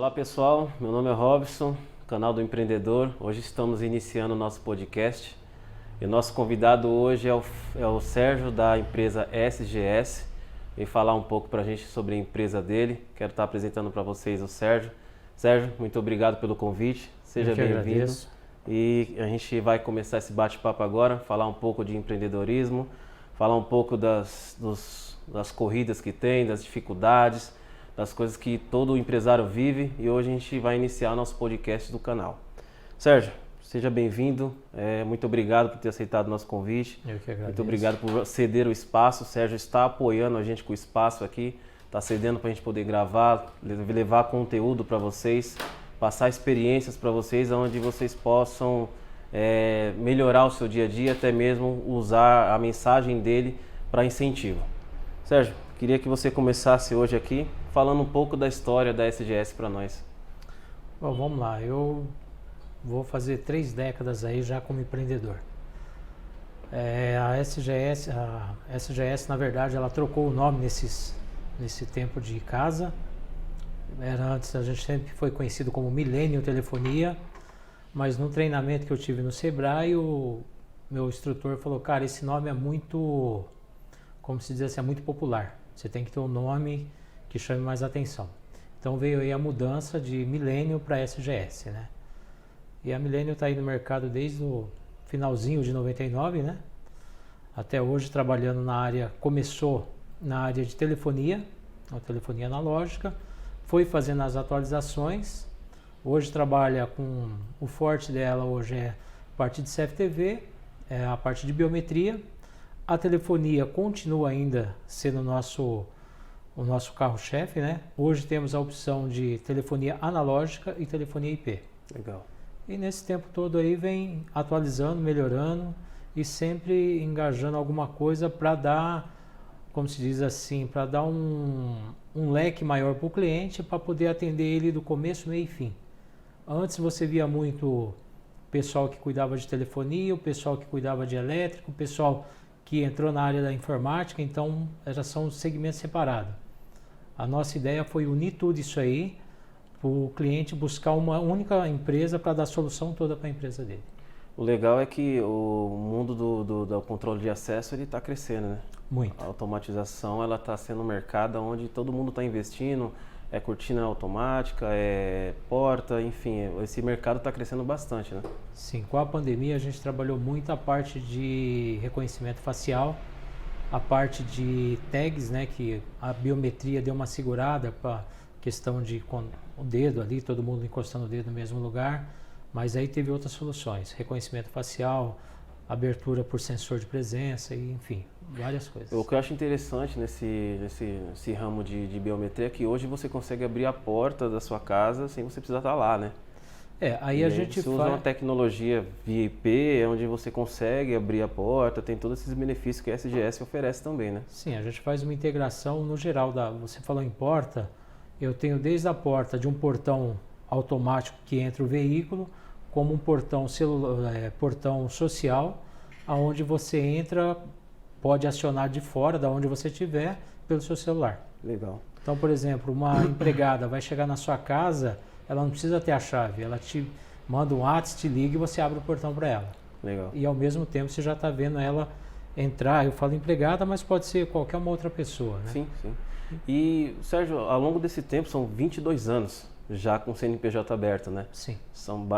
Olá pessoal, meu nome é Robson, canal do Empreendedor. Hoje estamos iniciando o nosso podcast e o nosso convidado hoje é o Sérgio da empresa SGS. Vem falar um pouco para a gente sobre a empresa dele. Quero estar apresentando para vocês o Sérgio. Sérgio, muito obrigado pelo convite, seja bem-vindo. E a gente vai começar esse bate-papo agora, falar um pouco de empreendedorismo, falar um pouco das corridas que tem, das dificuldades, das coisas que todo empresário vive, e hoje a gente vai iniciar nosso podcast do canal. Sérgio, seja bem-vindo, muito obrigado por ter aceitado o nosso convite. Eu que agradeço. Muito obrigado por ceder o espaço. O Sérgio está apoiando a gente com o espaço aqui, está cedendo para a gente poder gravar, levar conteúdo para vocês, passar experiências para vocês, onde vocês possam melhorar o seu dia a dia, até mesmo usar a mensagem dele para incentivo. Sérgio, queria que você começasse hoje aqui falando um pouco da história da SGS para nós. Bom, vamos lá, eu vou fazer 3 décadas aí já como empreendedor. A SGS, na verdade, ela trocou o nome nesse tempo de casa. Antes a gente sempre foi conhecido como Millennium Telefonia, mas no treinamento que eu tive no Sebrae, o meu instrutor falou, cara, esse nome é muito, como se diz assim, é muito popular. Você tem que ter um nome que chame mais atenção. Então veio aí a mudança de Millennium para SGS, né? E a Millennium está aí no mercado desde o finalzinho de 99, né? Até hoje trabalhando na área, começou na área de telefonia, a telefonia analógica, foi fazendo as atualizações. Hoje trabalha com, o forte dela hoje é a parte de CFTV, a parte de biometria. A telefonia continua ainda sendo o nosso carro-chefe, né? Hoje temos a opção de telefonia analógica e telefonia IP. Legal. E nesse tempo todo aí vem atualizando, melhorando e sempre engajando alguma coisa para dar, como se diz assim, para dar um leque maior para o cliente, para poder atender ele do começo, meio e fim. Antes você via muito o pessoal que cuidava de telefonia, o pessoal que cuidava de elétrico, o pessoal que entrou na área da informática, então já são segmentos separados. A nossa ideia foi unir tudo isso aí, para o cliente buscar uma única empresa para dar a solução toda para a empresa dele. O legal é que o mundo do controle de acesso está crescendo, né? Muito. A automatização ela está sendo um mercado onde todo mundo está investindo, cortina automática, porta, enfim, esse mercado está crescendo bastante, né? Sim, com a pandemia a gente trabalhou muito a parte de reconhecimento facial, a parte de tags, né, que a biometria deu uma segurada para questão de com o dedo ali, todo mundo encostando o dedo no mesmo lugar, mas aí teve outras soluções, reconhecimento facial, abertura por sensor de presença, e, enfim, várias coisas. O que eu acho interessante nesse ramo de biometria é que hoje você consegue abrir a porta da sua casa sem você precisar estar lá, né? Aí a gente você usa uma tecnologia via IP, onde você consegue abrir a porta, tem todos esses benefícios que a SGS oferece também, né? Sim, a gente faz uma integração no geral você falou em porta, eu tenho desde a porta de um portão automático que entra o veículo, como um portão portão social, aonde você entra, pode acionar de fora, da onde você estiver, pelo seu celular. Legal. Então, por exemplo, uma empregada vai chegar na sua casa, ela não precisa ter a chave, ela te manda um WhatsApp, te liga e você abre o portão para ela. Legal. E ao mesmo tempo você já está vendo ela entrar, eu falo empregada, mas pode ser qualquer uma outra pessoa, né? Sim, sim. E, Sérgio, ao longo desse tempo, são 22 anos já com o CNPJ aberto, né? Sim.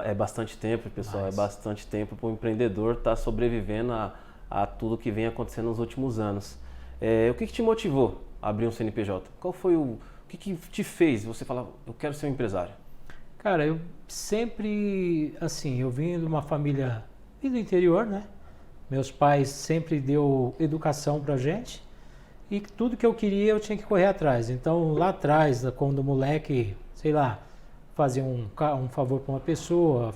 É bastante tempo, pessoal, Mas... é bastante tempo para o empreendedor estar sobrevivendo a tudo que vem acontecendo nos últimos anos. O que te motivou a abrir um CNPJ? Qual foi o que te fez você falar, eu quero ser um empresário? Cara, eu sempre, assim, eu vim de uma família do interior, né? Meus pais sempre deu educação pra gente e tudo que eu queria eu tinha que correr atrás. Então, lá atrás, quando o moleque, sei lá, fazia um favor para uma pessoa,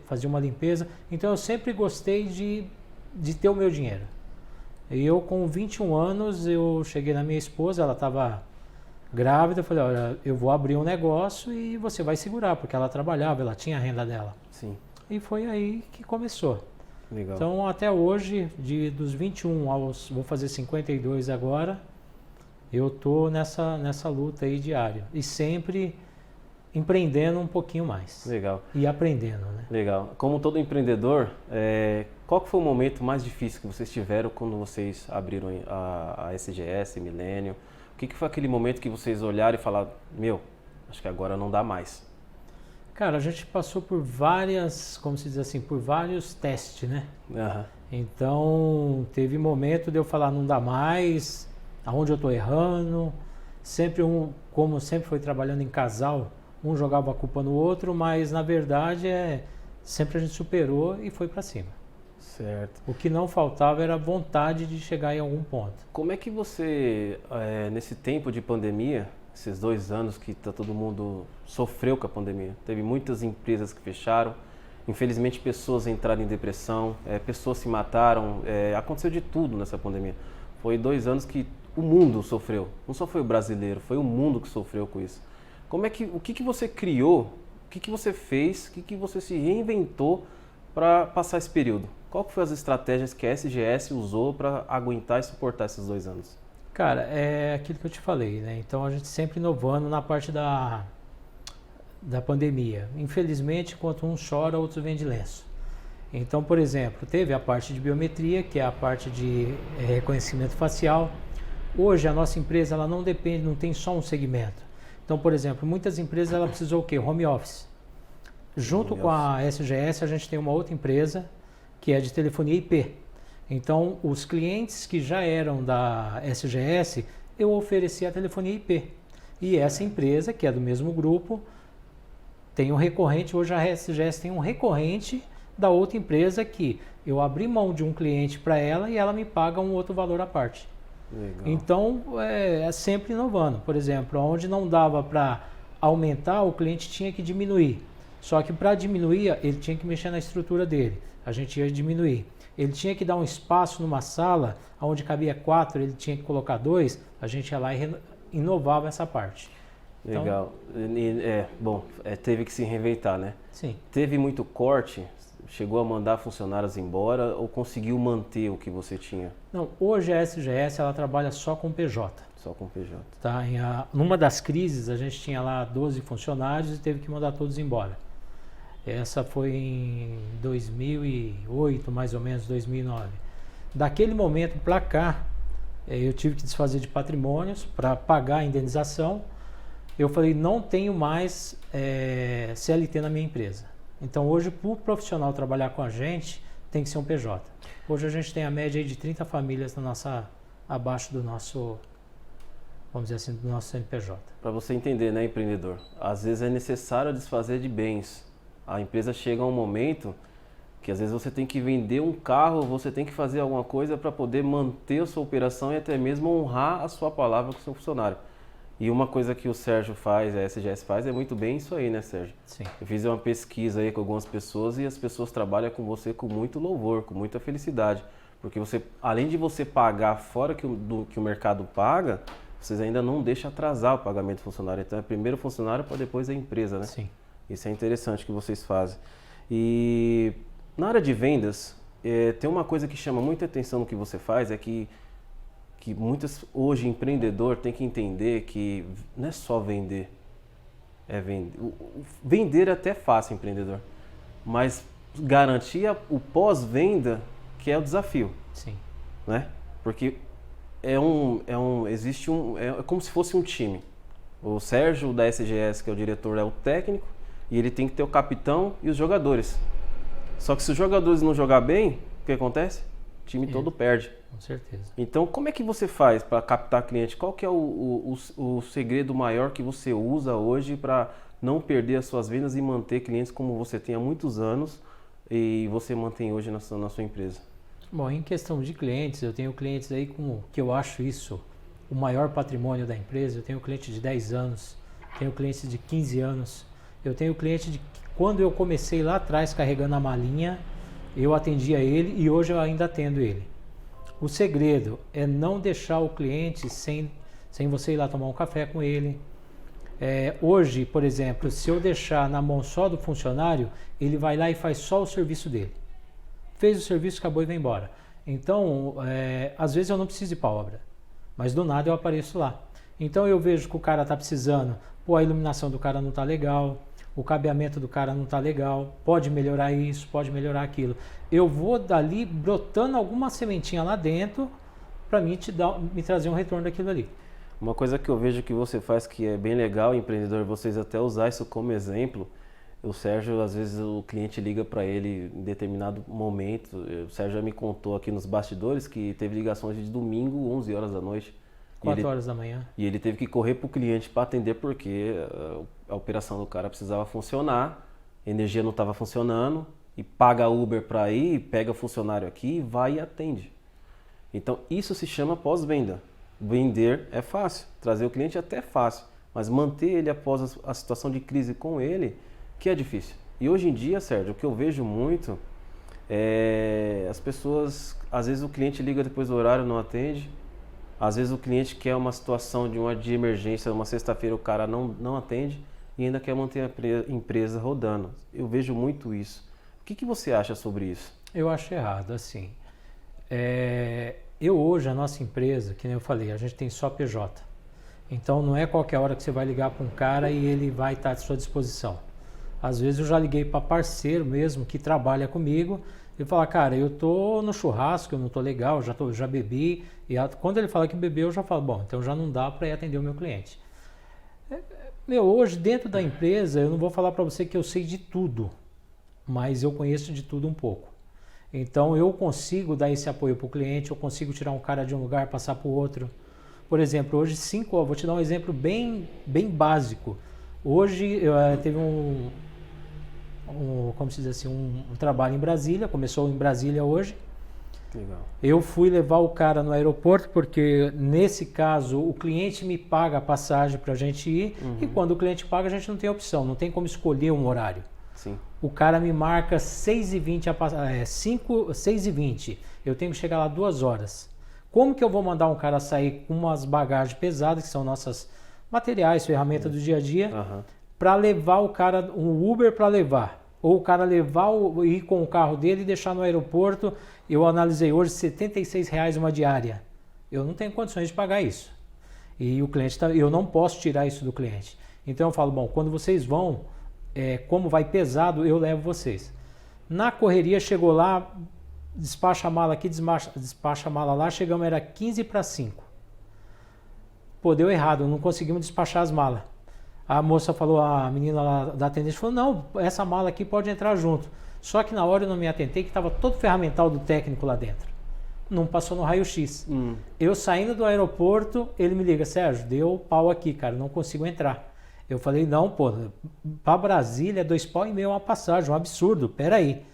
fazia uma limpeza, então eu sempre gostei de ter o meu dinheiro. E eu, com 21 anos, eu cheguei na minha esposa, ela estava grávida, eu falei, olha, eu vou abrir um negócio e você vai segurar, porque ela trabalhava, ela tinha a renda dela. Sim. E foi aí que começou. Legal. Então, até hoje, dos 21 aos, vou fazer 52 agora, eu tô nessa luta aí diária. E sempre empreendendo um pouquinho mais. Legal. E aprendendo, né? Legal. Como todo empreendedor, qual que foi o momento mais difícil que vocês tiveram quando vocês abriram a SGS, Millennium? O que foi aquele momento que vocês olharam e falaram, acho que agora não dá mais? Cara, a gente passou por várias, como se diz assim, por vários testes, né? Uhum. Então, teve momento de eu falar, não dá mais, aonde eu estou errando. Sempre como sempre foi trabalhando em casal, um jogava a culpa no outro, mas na verdade sempre a gente superou e foi para cima. Certo. O que não faltava era a vontade de chegar em algum ponto. Como é que você, nesse tempo de pandemia, esses 2 anos que todo mundo sofreu com a pandemia, teve muitas empresas que fecharam, infelizmente pessoas entraram em depressão, pessoas se mataram, aconteceu de tudo nessa pandemia. Foi 2 anos que o mundo sofreu, não só foi o brasileiro, foi o mundo que sofreu com isso. O que você criou, o que você fez, o que você se reinventou para passar esse período? Qual que foram as estratégias que a SGS usou para aguentar e suportar esses 2 anos? Cara, é aquilo que eu te falei, né? Então a gente sempre inovando na parte da pandemia. Infelizmente, enquanto um chora, outros vêm de lenço. Então, por exemplo, teve a parte de biometria, que é a parte de reconhecimento facial. Hoje a nossa empresa ela não depende, não tem só um segmento. Então, por exemplo, muitas empresas ela precisou o quê? Home office. Junto com a SGS, a gente tem uma outra empresa que é de telefonia IP. Então, os clientes que já eram da SGS, eu oferecia a telefonia IP. E essa empresa, que é do mesmo grupo, tem um recorrente, hoje a SGS tem um recorrente da outra empresa que eu abri mão de um cliente para ela e ela me paga um outro valor à parte. Legal. Então, é sempre inovando. Por exemplo, onde não dava para aumentar, o cliente tinha que diminuir. Só que para diminuir, ele tinha que mexer na estrutura dele. A gente ia diminuir. Ele tinha que dar um espaço numa sala, onde cabia 4, ele tinha que colocar 2, a gente ia lá e inovava essa parte. Legal. Então, teve que se reinventar, né? Sim. Teve muito corte? Chegou a mandar funcionários embora ou conseguiu manter o que você tinha? Não, hoje a SGS ela trabalha só com PJ. Só com PJ. Tá? Numa das crises a gente tinha lá 12 funcionários e teve que mandar todos embora. Essa foi em 2008, mais ou menos, 2009. Daquele momento para cá, eu tive que desfazer de patrimônios para pagar a indenização. Eu falei, não tenho mais CLT na minha empresa. Então hoje, para o profissional trabalhar com a gente, tem que ser um PJ. Hoje a gente tem a média aí de 30 famílias abaixo do nosso, vamos dizer assim, do nosso CNPJ. Para você entender, né, empreendedor? Às vezes é necessário desfazer de bens. A empresa chega a um momento que às vezes você tem que vender um carro, você tem que fazer alguma coisa para poder manter a sua operação e até mesmo honrar a sua palavra com o seu funcionário. E uma coisa que o Sérgio faz, a SGS faz, é muito bem isso aí, né, Sérgio? Sim. Eu fiz uma pesquisa aí com algumas pessoas e as pessoas trabalham com você com muito louvor, com muita felicidade. Porque você, além de você pagar fora do que o mercado paga, vocês ainda não deixam atrasar o pagamento do funcionário. Então é primeiro o funcionário para depois a empresa, né? Sim. Isso é interessante que vocês fazem. E na área de vendas, tem uma coisa que chama muita atenção no que você faz, é que muitas, hoje, empreendedor tem que entender que não é só vender, é vender. Vender é até fácil, empreendedor, mas garantir o pós-venda que é o desafio. Sim. Né? Porque é como se fosse um time. O Sérgio da SGS, que é o diretor, é o técnico, e ele tem que ter o capitão e os jogadores. Só que se os jogadores não jogar bem, o que acontece? O time todo perde. Com certeza. Então, como é que você faz para captar cliente? Qual que é o segredo maior que você usa hoje para não perder as suas vendas e manter clientes como você tem há muitos anos e você mantém hoje na sua empresa? Bom, em questão de clientes, eu tenho clientes aí que eu acho isso o maior patrimônio da empresa. Eu tenho cliente de 10 anos, tenho cliente de 15 anos, eu tenho cliente de quando eu comecei lá atrás carregando a malinha, eu atendia ele e hoje eu ainda atendo ele. O segredo é não deixar o cliente sem você ir lá tomar um café com ele. Hoje, por exemplo, se eu deixar na mão só do funcionário, ele vai lá e faz só o serviço dele. Fez o serviço, acabou e vai embora. Então, às vezes eu não preciso ir para a obra, mas do nada eu apareço lá. Então eu vejo que o cara está precisando, pô, a iluminação do cara não está legal, o cabeamento do cara não está legal, pode melhorar isso, pode melhorar aquilo. Eu vou dali brotando alguma sementinha lá dentro para mim me trazer um retorno daquilo ali. Uma coisa que eu vejo que você faz que é bem legal, empreendedor, vocês até usar isso como exemplo. O Sérgio, às vezes o cliente liga para ele em determinado momento. O Sérgio já me contou aqui nos bastidores que teve ligações de domingo, 11 horas da noite. 4 horas da manhã. E ele teve que correr para o cliente para atender porque a operação do cara precisava funcionar, a energia não estava funcionando, e paga Uber para ir, pega funcionário aqui, vai e atende. Então isso se chama pós-venda. Vender é fácil, trazer o cliente é até fácil, mas manter ele após a situação de crise com ele, que é difícil. E hoje em dia, Sérgio, o que eu vejo muito é as pessoas, às vezes o cliente liga depois do horário, não atende. Às vezes o cliente quer uma situação de emergência, uma sexta-feira o cara não atende e ainda quer manter a empresa rodando. Eu vejo muito isso. O que você acha sobre isso? Eu acho errado, assim. Hoje, a nossa empresa, que nem eu falei, a gente tem só PJ. Então não é qualquer hora que você vai ligar para um cara e ele vai estar à sua disposição. Às vezes eu já liguei para parceiro mesmo que trabalha comigo e fala, cara, eu tô no churrasco, eu não tô legal, já bebi. E quando ele fala que bebeu, eu já falo, bom, então já não dá para ir atender o meu cliente. Hoje dentro da empresa, eu não vou falar para você que eu sei de tudo, mas eu conheço de tudo um pouco. Então eu consigo dar esse apoio para o cliente, eu consigo tirar um cara de um lugar, passar para o outro. Por exemplo, hoje vou te dar um exemplo bem básico. Hoje teve como se diz assim, um trabalho em Brasília, começou em Brasília hoje. Legal. Eu fui levar o cara no aeroporto porque nesse caso o cliente me paga a passagem para a gente ir e quando o cliente paga a gente não tem opção, não tem como escolher um horário. Sim. O cara me marca 6h20, 6h20, eu tenho que chegar lá 2 horas. Como que eu vou mandar um cara sair com umas bagagens pesadas, que são nossas materiais, ferramentas do dia a dia, para levar o cara, um Uber para levar? Ou o cara ir com o carro dele e deixar no aeroporto? Eu analisei hoje R$76 uma diária. Eu não tenho condições de pagar isso. E o cliente eu não posso tirar isso do cliente. Então eu falo, bom, quando vocês vão, como vai pesado, eu levo vocês. Na correria, chegou lá, despacha a mala aqui, despacha a mala lá, chegamos, era 4:45. Pô, deu errado, não conseguimos despachar as malas. A moça falou, a menina lá da atendente falou, não, essa mala aqui pode entrar junto. Só que na hora eu não me atentei que estava todo o ferramental do técnico lá dentro. Não passou no raio-x. Eu saindo do aeroporto, ele me liga, Sérgio, deu pau aqui, cara, não consigo entrar. Eu falei, não, pô, para Brasília é 2,5 pau uma passagem, um absurdo, peraí.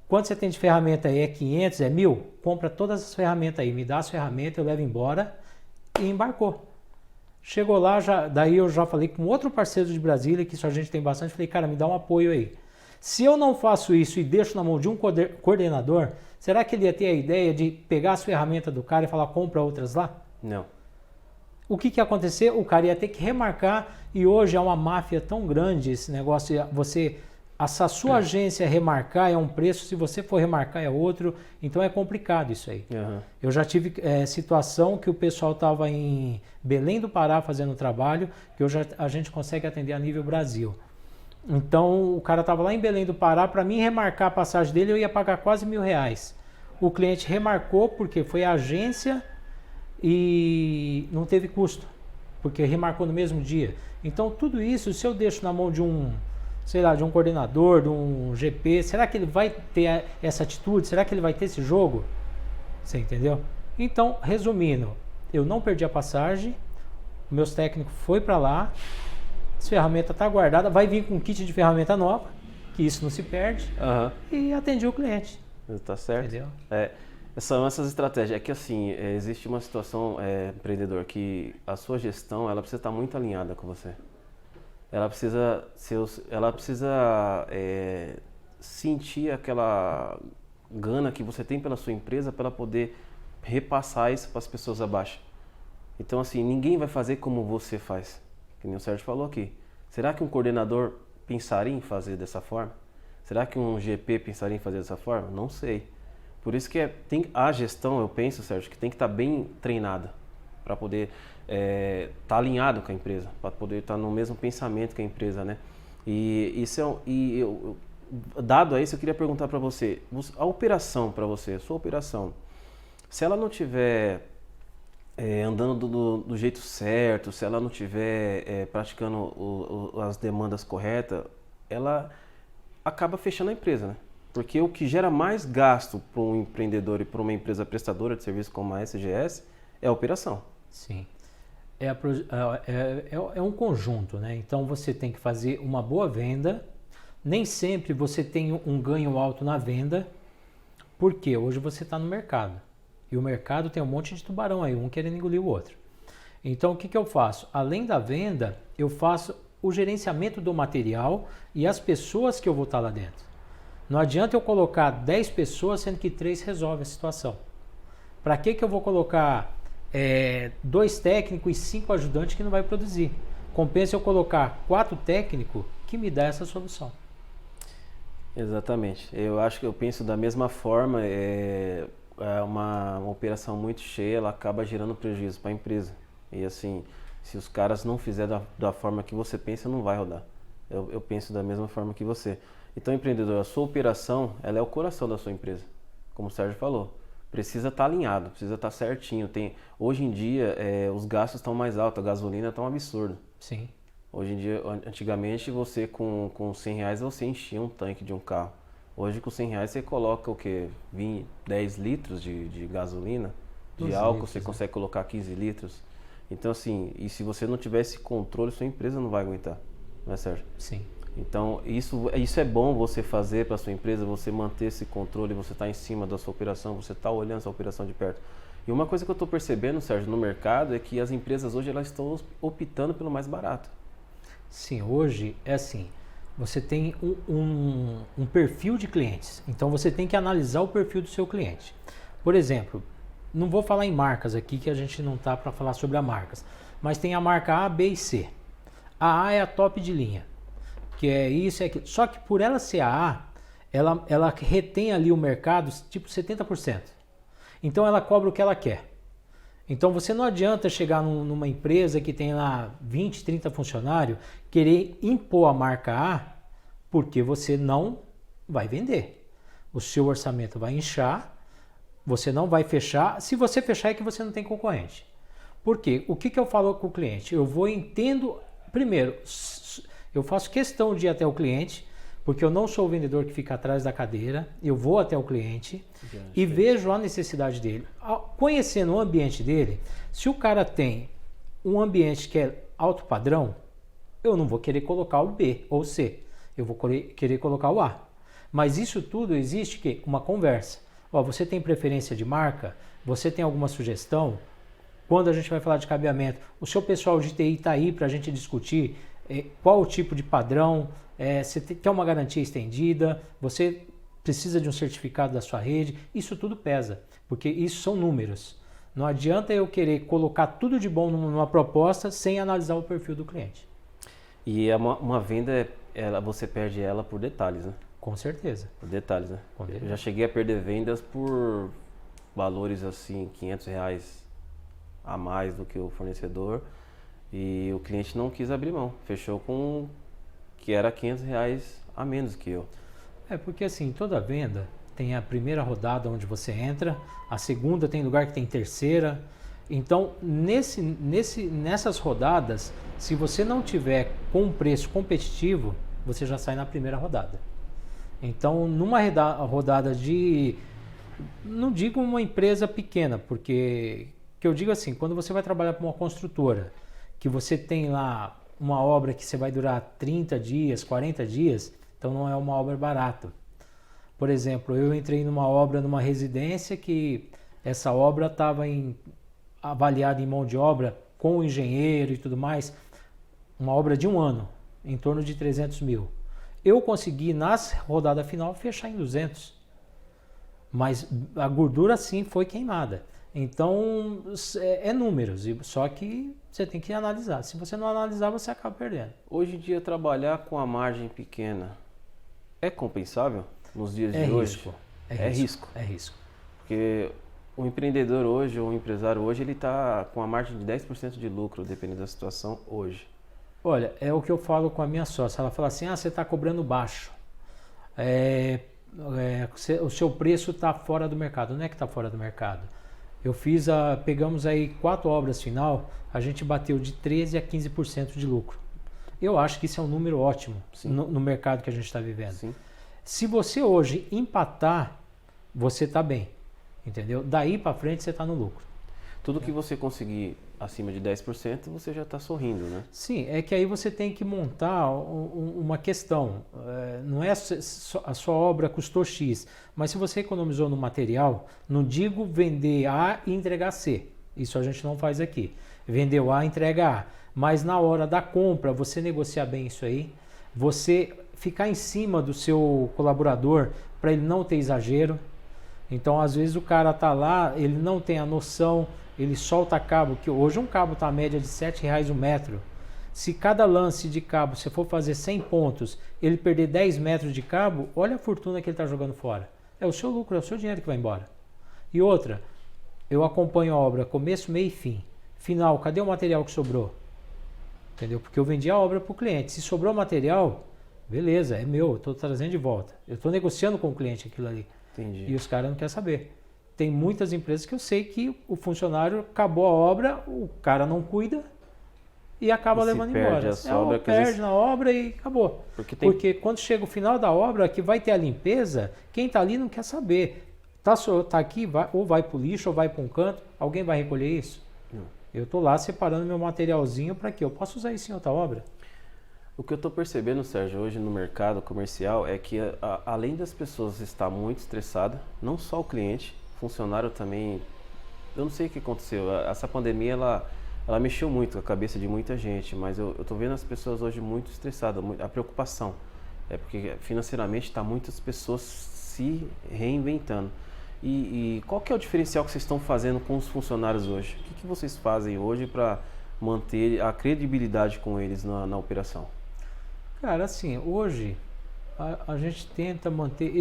Quanto você tem de ferramenta aí? É 500, é 1.000? Compra todas as ferramentas aí, me dá as ferramentas, eu levo embora e embarcou. Chegou lá, daí eu já falei com outro parceiro de Brasília, que isso a gente tem bastante, falei, cara, me dá um apoio aí. Se eu não faço isso e deixo na mão de um coordenador, será que ele ia ter a ideia de pegar as ferramentas do cara e falar, compra outras lá? Não. O que ia acontecer? O cara ia ter que remarcar e hoje é uma máfia tão grande esse negócio, a sua agência remarcar é um preço, se você for remarcar é outro, então é complicado isso aí. Eu já tive situação que o pessoal estava em Belém do Pará fazendo trabalho, que hoje a gente consegue atender a nível Brasil. Então o cara estava lá em Belém do Pará, para mim remarcar a passagem dele eu ia pagar quase R$1.000. O cliente remarcou porque foi a agência e não teve custo, porque remarcou no mesmo dia. Então tudo isso, se eu deixo na mão de um coordenador, de um GP, será que ele vai ter essa atitude? Será que ele vai ter esse jogo? Você entendeu? Então, resumindo, eu não perdi a passagem, meus técnicos foi para lá, as ferramentas tá guardada, vai vir com um kit de ferramenta nova, que isso não se perde, e atendi o cliente. Tá certo? Entendeu? São essas estratégias. É que assim, existe uma situação, empreendedor, que a sua gestão, ela precisa estar muito alinhada com você. Ela precisa sentir aquela gana que você tem pela sua empresa para ela poder repassar isso para as pessoas abaixo. Então assim, ninguém vai fazer como você faz, que nem o Sérgio falou aqui. Será que um coordenador pensaria em fazer dessa forma? Será que um GP pensaria em fazer dessa forma? Não sei. Por isso que a gestão, eu penso, Sérgio, que tem que estar bem treinada. para poder estar alinhado com a empresa, para poder estar no mesmo pensamento que a empresa, né? E isso dado a isso, eu queria perguntar para você, a operação para você, a sua operação, se ela não tiver andando do jeito certo, se ela não tiver praticando as demandas corretas, ela acaba fechando a empresa, né? Porque o que gera mais gasto para um empreendedor e para uma empresa prestadora de serviço como a SGS é a operação. Sim. É um conjunto, né? Então você tem que fazer uma boa venda. Nem sempre você tem um ganho alto na venda, porque hoje você está no mercado. E o mercado tem um monte de tubarão aí, um querendo engolir o outro. Então o que eu faço? Além da venda, eu faço o gerenciamento do material e as pessoas que eu vou estar lá dentro. Não adianta eu colocar 10 pessoas, sendo que 3 resolvem a situação. Para que eu vou colocar 2 técnicos e 5 ajudantes que não vai produzir? Compensa eu colocar 4 técnicos que me dá essa solução. Exatamente. Eu penso da mesma forma, uma operação muito cheia, ela acaba gerando prejuízo para a empresa. E assim, se os caras não fizerem da forma que você pensa, não vai rodar. Eu penso da mesma forma que você. Então, empreendedor, a sua operação, ela é o coração da sua empresa. Como o Sérgio falou, precisa estar alinhado, precisa estar certinho. Hoje em dia, os gastos estão mais altos, a gasolina está um absurdo. Sim. Hoje em dia, antigamente, você com R$100 você enchia um tanque de um carro. Hoje com R$100 você coloca o quê? 10 litros de gasolina, de álcool, litros, você consegue colocar 15 litros. Então assim, e se você não tiver esse controle, sua empresa não vai aguentar, não é, Sérgio? Sim. Então isso é bom você fazer para sua empresa, você manter esse controle, você está em cima da sua operação, você está olhando a sua operação de perto. E uma coisa que eu estou percebendo, Sérgio, no mercado é que as empresas hoje elas estão optando pelo mais barato. Sim, hoje é assim, você tem um perfil de clientes, então você tem que analisar o perfil do seu cliente. Por exemplo, não vou falar em marcas aqui, que a gente não está para falar sobre as marcas, mas tem a marca A, B e C. A A é a top de linha, que é isso e aquilo. Só que por ela ser a A, ela retém ali o mercado tipo 70%. Então ela cobra o que ela quer. Então você não adianta chegar numa empresa que tem lá 20, 30 funcionários, querer impor a marca A, porque você não vai vender. O seu orçamento vai inchar, você não vai fechar. Se você fechar é que você não tem concorrente. Por quê? O que eu falo com o cliente? Primeiro, eu faço questão de ir até o cliente, porque eu não sou o vendedor que fica atrás da cadeira, eu vou até o cliente e vejo a necessidade dele. Conhecendo o ambiente dele, se o cara tem um ambiente que é alto padrão, eu não vou querer colocar o B ou C, eu vou querer colocar o A. Mas isso tudo existe que uma conversa. Você tem preferência de marca? Você tem alguma sugestão? Quando a gente vai falar de cabeamento, o seu pessoal de TI está aí para a gente discutir qual o tipo de padrão, você quer uma garantia estendida, você precisa de um certificado da sua rede, isso tudo pesa, porque isso são números. Não adianta eu querer colocar tudo de bom numa proposta sem analisar o perfil do cliente. E uma venda, você perde ela por detalhes, né? Com certeza. Por detalhes, né? Eu já cheguei a perder vendas por valores assim, R$500 a mais do que o fornecedor, e o cliente não quis abrir mão, fechou com que era R$500 a menos que eu. Porque assim, toda venda tem a primeira rodada onde você entra, a segunda tem lugar que tem terceira. Então, nessas rodadas, se você não tiver com um preço competitivo, você já sai na primeira rodada. Então, numa rodada não digo uma empresa pequena, porque que eu digo assim, quando você vai trabalhar para uma construtora, que você tem lá uma obra que você vai durar 30 dias, 40 dias, então não é uma obra barata. Por exemplo, eu entrei numa obra numa residência que essa obra estava avaliada em mão de obra com o engenheiro e tudo mais, uma obra de 1 ano, em torno de 300 mil. Eu consegui, na rodada final, fechar em 200. Mas a gordura sim foi queimada. Então, é números, só que você tem que analisar. Se você não analisar, você acaba perdendo. Hoje em dia, trabalhar com a margem pequena é compensável nos dias de hoje? É risco. É risco. É risco. Porque O empreendedor hoje, ou o empresário hoje, ele está com a margem de 10% de lucro, dependendo da situação hoje. Olha, é o que eu falo com a minha sócia. Ela fala assim, você está cobrando baixo. O seu preço está fora do mercado. Não é que está fora do mercado. Pegamos aí 4 obras final, a gente bateu de 13% a 15% de lucro. Eu acho que isso é um número ótimo no mercado que a gente está vivendo. Sim. Se você hoje empatar, você está bem, entendeu? Daí para frente você está no lucro. Tudo que você conseguir acima de 10%, você já está sorrindo, né? Sim, é que aí você tem que montar uma questão. Não é a sua obra custou X, mas se você economizou no material, não digo vender A e entregar C. Isso a gente não faz aqui. Vendeu A, entrega A. Mas na hora da compra, você negociar bem isso aí, você ficar em cima do seu colaborador para ele não ter exagero. Então, às vezes o cara tá lá, ele não tem a noção, ele solta cabo, que hoje um cabo tá a média de R$7 o metro. Se cada lance de cabo, você for fazer 100 pontos, ele perder 10 metros de cabo, olha a fortuna que ele tá jogando fora. É o seu lucro, é o seu dinheiro que vai embora. E outra, eu acompanho a obra começo, meio e fim. Final, cadê o material que sobrou? Entendeu? Porque eu vendi a obra para o cliente. Se sobrou material, beleza, é meu, eu estou trazendo de volta. Eu estou negociando com o cliente aquilo ali. Entendi. E os caras não querem saber. Tem muitas empresas que eu sei que o funcionário acabou a obra, o cara não cuida e acaba levando embora. Perde na obra e acabou. Porque quando chega o final da obra, que vai ter a limpeza, quem está ali não quer saber. Tá aqui, ou vai para o lixo, ou vai para um canto, alguém vai recolher isso? Não. Eu estou lá separando meu materialzinho para quê? Eu posso usar isso em outra obra. O que eu estou percebendo, Sérgio, hoje no mercado comercial é que além das pessoas estar muito estressadas, não só o cliente, funcionário também, eu não sei o que aconteceu, essa pandemia ela mexeu muito com a cabeça de muita gente, mas eu estou vendo as pessoas hoje muito estressadas, a preocupação, porque financeiramente está muitas pessoas se reinventando. E qual que é o diferencial que vocês estão fazendo com os funcionários hoje? O que vocês fazem hoje para manter a credibilidade com eles na operação? Cara, assim, hoje a gente tenta manter,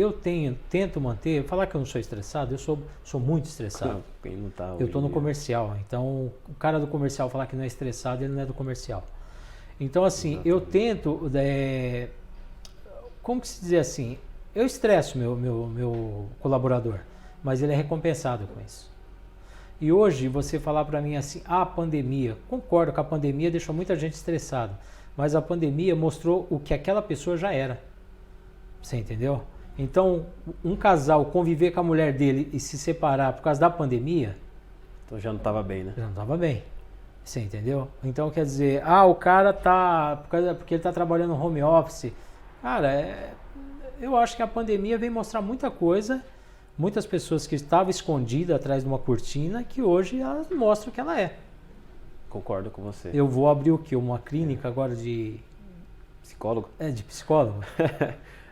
tento manter, falar que eu não sou estressado, eu sou muito estressado. Quem não tá eu estou no comercial, então o cara do comercial falar que não é estressado, ele não é do comercial. Então assim, exatamente. Eu tento, como que se dizer assim, eu estresso meu colaborador, mas ele é recompensado com isso. E hoje você falar para mim assim, a pandemia, concordo que a pandemia deixou muita gente estressada, mas a pandemia mostrou o que aquela pessoa já era. Você entendeu? Então, um casal conviver com a mulher dele e se separar por causa da pandemia... Então já não estava bem, né? Já não estava bem. Você entendeu? Então quer dizer, o cara tá... Porque ele está trabalhando no home office. Cara, eu acho que a pandemia veio mostrar muita coisa. Muitas pessoas que estavam escondidas atrás de uma cortina, que hoje elas mostram o que ela é. Concordo com você. Eu vou abrir o quê? Uma clínica agora de... Psicólogo? De psicólogo.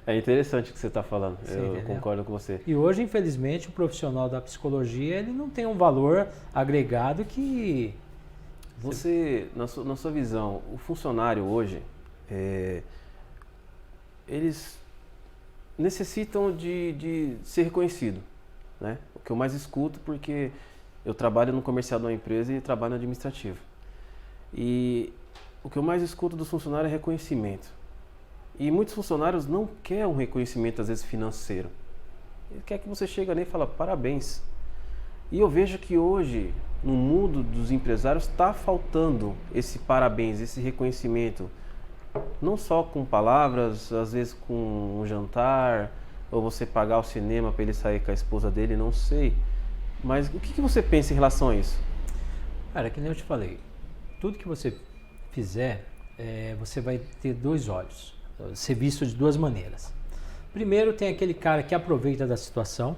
É interessante o que você está falando, eu concordo com você. E hoje, infelizmente, o profissional da psicologia, ele não tem um valor agregado que... Você, na sua visão, o funcionário hoje, eles necessitam de ser reconhecido, né? O que eu mais escuto, porque eu trabalho no comercial de uma empresa e trabalho no administrativo. E o que eu mais escuto dos funcionários é reconhecimento. E muitos funcionários não querem um reconhecimento, às vezes, financeiro. Ele quer que você chegue ali e fale parabéns. E eu vejo que hoje, no mundo dos empresários, está faltando esse parabéns, esse reconhecimento. Não só com palavras, às vezes com um jantar, ou você pagar o cinema para ele sair com a esposa dele, não sei. Mas o que você pensa em relação a isso? Cara, que nem eu te falei, tudo que você fizer, você vai ter dois olhos. Ser visto de duas maneiras. Primeiro tem aquele cara que aproveita da situação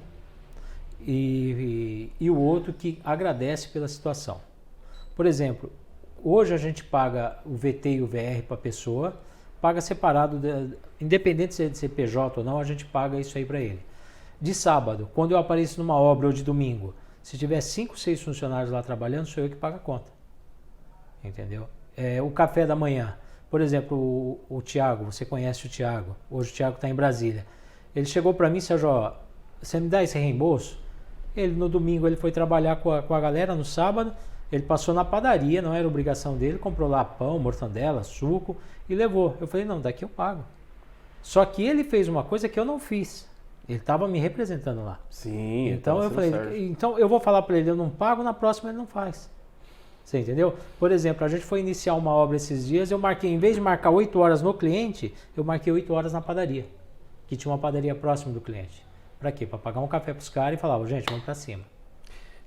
e o outro que agradece pela situação. Por exemplo, hoje a gente paga o VT e o VR para a pessoa, paga separado, independente se é de ser PJ ou não, a gente paga isso aí para ele. De sábado, quando eu apareço numa obra ou de domingo, se tiver 5, 6 funcionários lá trabalhando, sou eu que pago a conta. Entendeu? O café da manhã. Por exemplo, o Thiago, você conhece o Thiago, hoje o Thiago está em Brasília. Ele chegou para mim, Sérgio, você me dá esse reembolso? Ele no domingo ele foi trabalhar com a galera, no sábado ele passou na padaria, não era obrigação dele, comprou lá pão, mortandela, suco e levou. Eu falei, não, daqui eu pago. Só que ele fez uma coisa que eu não fiz. Ele estava me representando lá. Sim. Então eu falei, então eu vou falar para ele, eu não pago, na próxima ele não faz. Você entendeu? Por exemplo, a gente foi iniciar uma obra esses dias, eu marquei, em vez de marcar 8 horas no cliente, eu marquei 8 horas na padaria, que tinha uma padaria próxima do cliente. Para quê? Para pagar um café para os caras e falar, gente, vamos para cima.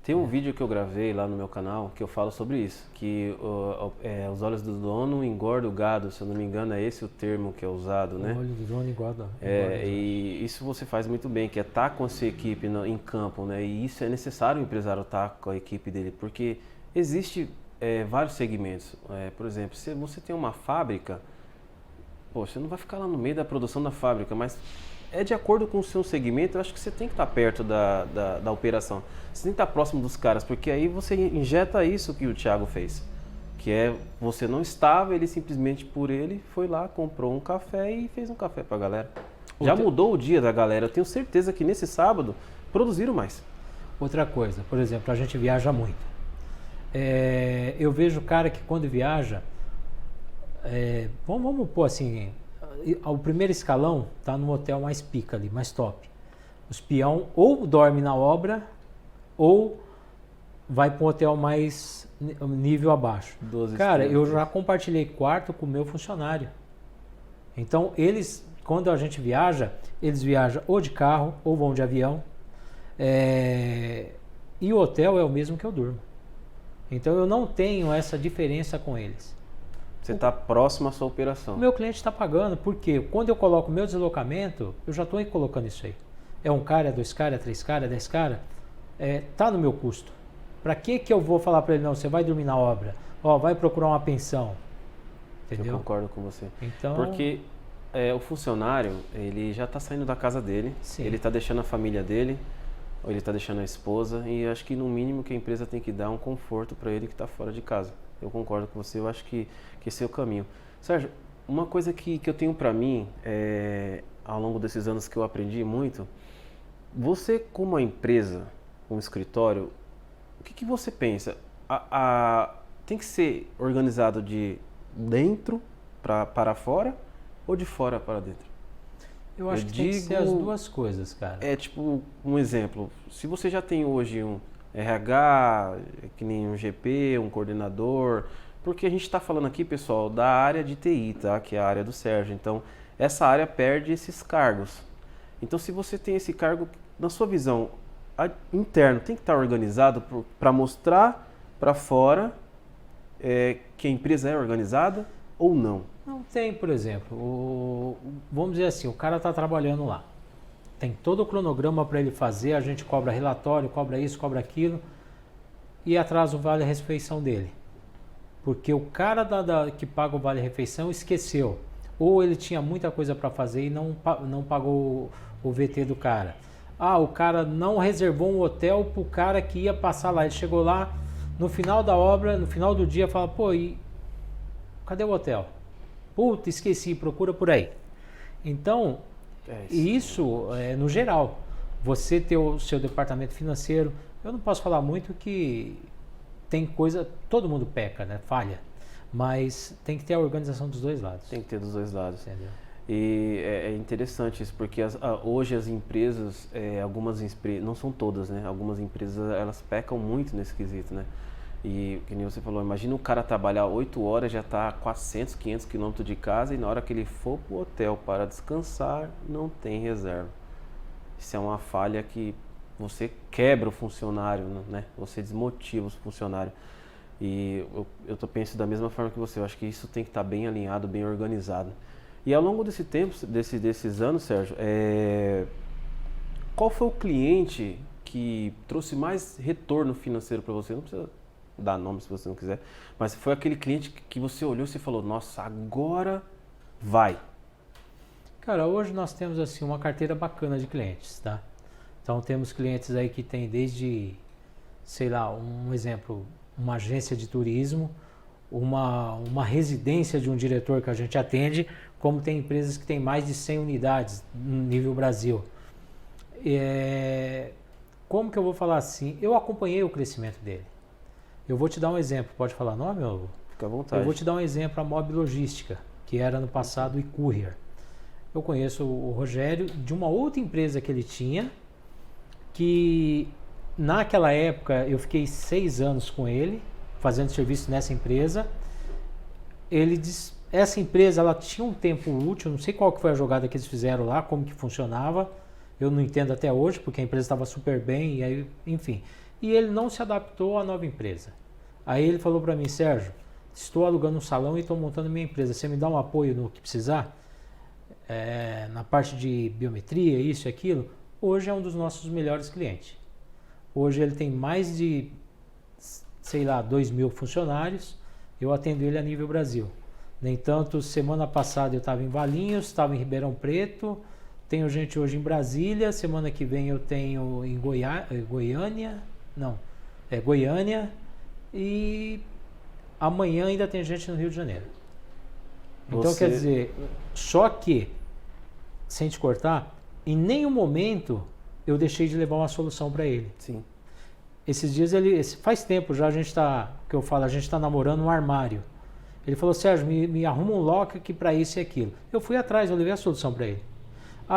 Tem um vídeo que eu gravei lá no meu canal que eu falo sobre isso, que os olhos do dono engordam o gado, se eu não me engano é esse o termo que é usado, né? O olho do dono engorda. E isso você faz muito bem, que é estar com a sua equipe em campo, né? E isso é necessário o empresário estar com a equipe dele, porque existe vários segmentos. Por exemplo, se você tem uma fábrica, você não vai ficar lá no meio da produção da fábrica, mas de acordo com o seu segmento, eu acho que você tem que estar perto da operação. Você tem que estar próximo dos caras, porque aí você injeta isso que o Thiago fez. Que você não estava, ele simplesmente por ele foi lá, comprou um café e fez um café para a galera. Já mudou o dia da galera. Eu tenho certeza que nesse sábado produziram mais. Outra coisa, por exemplo, a gente viaja muito. Eu vejo cara que quando viaja, vamos pôr assim, o primeiro escalão está no hotel mais pica ali, mais top. Os peão ou dorme na obra ou vai para um hotel mais nível abaixo. Cara, eu já compartilhei quarto com o meu funcionário. Então eles, quando a gente viaja, eles viajam ou de carro ou vão de avião. E o hotel é o mesmo que eu durmo. Então eu não tenho essa diferença com eles. Você está próximo à sua operação. O meu cliente está pagando, porque quando eu coloco o meu deslocamento, eu já estou colocando isso aí. É um cara, é 2 caras, é 3 caras, é 10 caras. Está no meu custo. Para que eu vou falar para ele, não, você vai dormir na obra, vai procurar uma pensão. Entendeu? Eu concordo com você. Então, porque o funcionário, ele já está saindo da casa dele, sim, ele está deixando a família dele, ou ele está deixando a esposa, e acho que no mínimo que a empresa tem que dar um conforto para ele que está fora de casa. Eu concordo com você, eu acho que esse é o caminho. Sérgio, uma coisa que eu tenho para mim, ao longo desses anos que eu aprendi muito, você como uma empresa, um escritório, o que você pensa? Tem que ser organizado de dentro para fora ou de fora para dentro? Eu acho que tem que ser as duas coisas, cara. Tipo, um exemplo, se você já tem hoje um RH, que nem um GP, um coordenador, porque a gente está falando aqui, pessoal, da área de TI, tá? Que é a área do Sérgio. Então, essa área perde esses cargos. Então, se você tem esse cargo, na sua visão, interno, tem que estar organizado para mostrar para fora que a empresa é organizada ou não? Não tem, por exemplo, vamos dizer assim, o cara está trabalhando lá. Tem todo o cronograma para ele fazer, a gente cobra relatório, cobra isso, cobra aquilo e atrasa o vale-refeição dele. Porque o cara que paga o vale-refeição esqueceu. Ou ele tinha muita coisa para fazer e não pagou o VT do cara. O cara não reservou um hotel para o cara que ia passar lá. Ele chegou lá, no final da obra, no final do dia, fala, cadê o hotel? Puta, esqueci, procura por aí. Então, isso é no geral. Você ter o seu departamento financeiro, eu não posso falar muito que tem coisa, todo mundo peca, né? Falha. Mas tem que ter a organização dos dois lados. Tem que ter dos dois lados. Entendeu? E é interessante isso, porque hoje as empresas, algumas empresas, não são todas, né? Algumas empresas, elas pecam muito nesse quesito, né? E, que nem você falou, imagina o cara trabalhar 8 horas, já está a 400, 500 quilômetros de casa e na hora que ele for para o hotel para descansar, não tem reserva. Isso é uma falha que você quebra o funcionário, né? Você desmotiva o funcionário. E eu penso da mesma forma que você, eu acho que isso tem que estar bem alinhado, bem organizado. E ao longo desse tempo, desses anos, Sérgio, qual foi o cliente que trouxe mais retorno financeiro para você? Não precisa dar nome se você não quiser, mas foi aquele cliente que você olhou e você falou, nossa, agora vai. Cara, hoje nós temos assim uma carteira bacana de clientes, tá? Então temos clientes aí que tem desde, sei lá, um exemplo, uma agência de turismo, uma residência de um diretor que a gente atende, como tem empresas que têm mais de 100 unidades no nível Brasil. como que eu vou falar assim? Eu acompanhei o crescimento dele. Eu vou te dar um exemplo. Pode falar nome, ou? Fica à vontade. Eu vou te dar um exemplo, a Mob Logística, que era no passado o e-Courier. Eu conheço o Rogério de uma outra empresa que ele tinha, que naquela época eu fiquei 6 anos com ele, fazendo serviço nessa empresa. Ele diz, essa empresa ela tinha um tempo útil, não sei qual que foi a jogada que eles fizeram lá, como que funcionava, eu não entendo até hoje, porque a empresa estava super bem, e aí, enfim. E ele não se adaptou à nova empresa. Aí ele falou para mim, Sérgio, estou alugando um salão e estou montando minha empresa, você me dá um apoio no que precisar? Na parte de biometria, isso e aquilo. Hoje é um dos nossos melhores clientes. Hoje ele tem mais de, sei lá, 2.000 funcionários, eu atendo ele a nível Brasil. No entanto, semana passada eu estava em Valinhos, estava em Ribeirão Preto, tenho gente hoje em Brasília, semana que vem eu tenho em Goiânia, e amanhã ainda tem gente no Rio de Janeiro. Então quer dizer, só que, sem te cortar, em nenhum momento eu deixei de levar uma solução para ele. Sim. Esses dias faz tempo já a gente está namorando um armário. Ele falou, Sérgio, me arruma um lock aqui para isso e aquilo. Eu fui atrás, eu levei a solução para ele.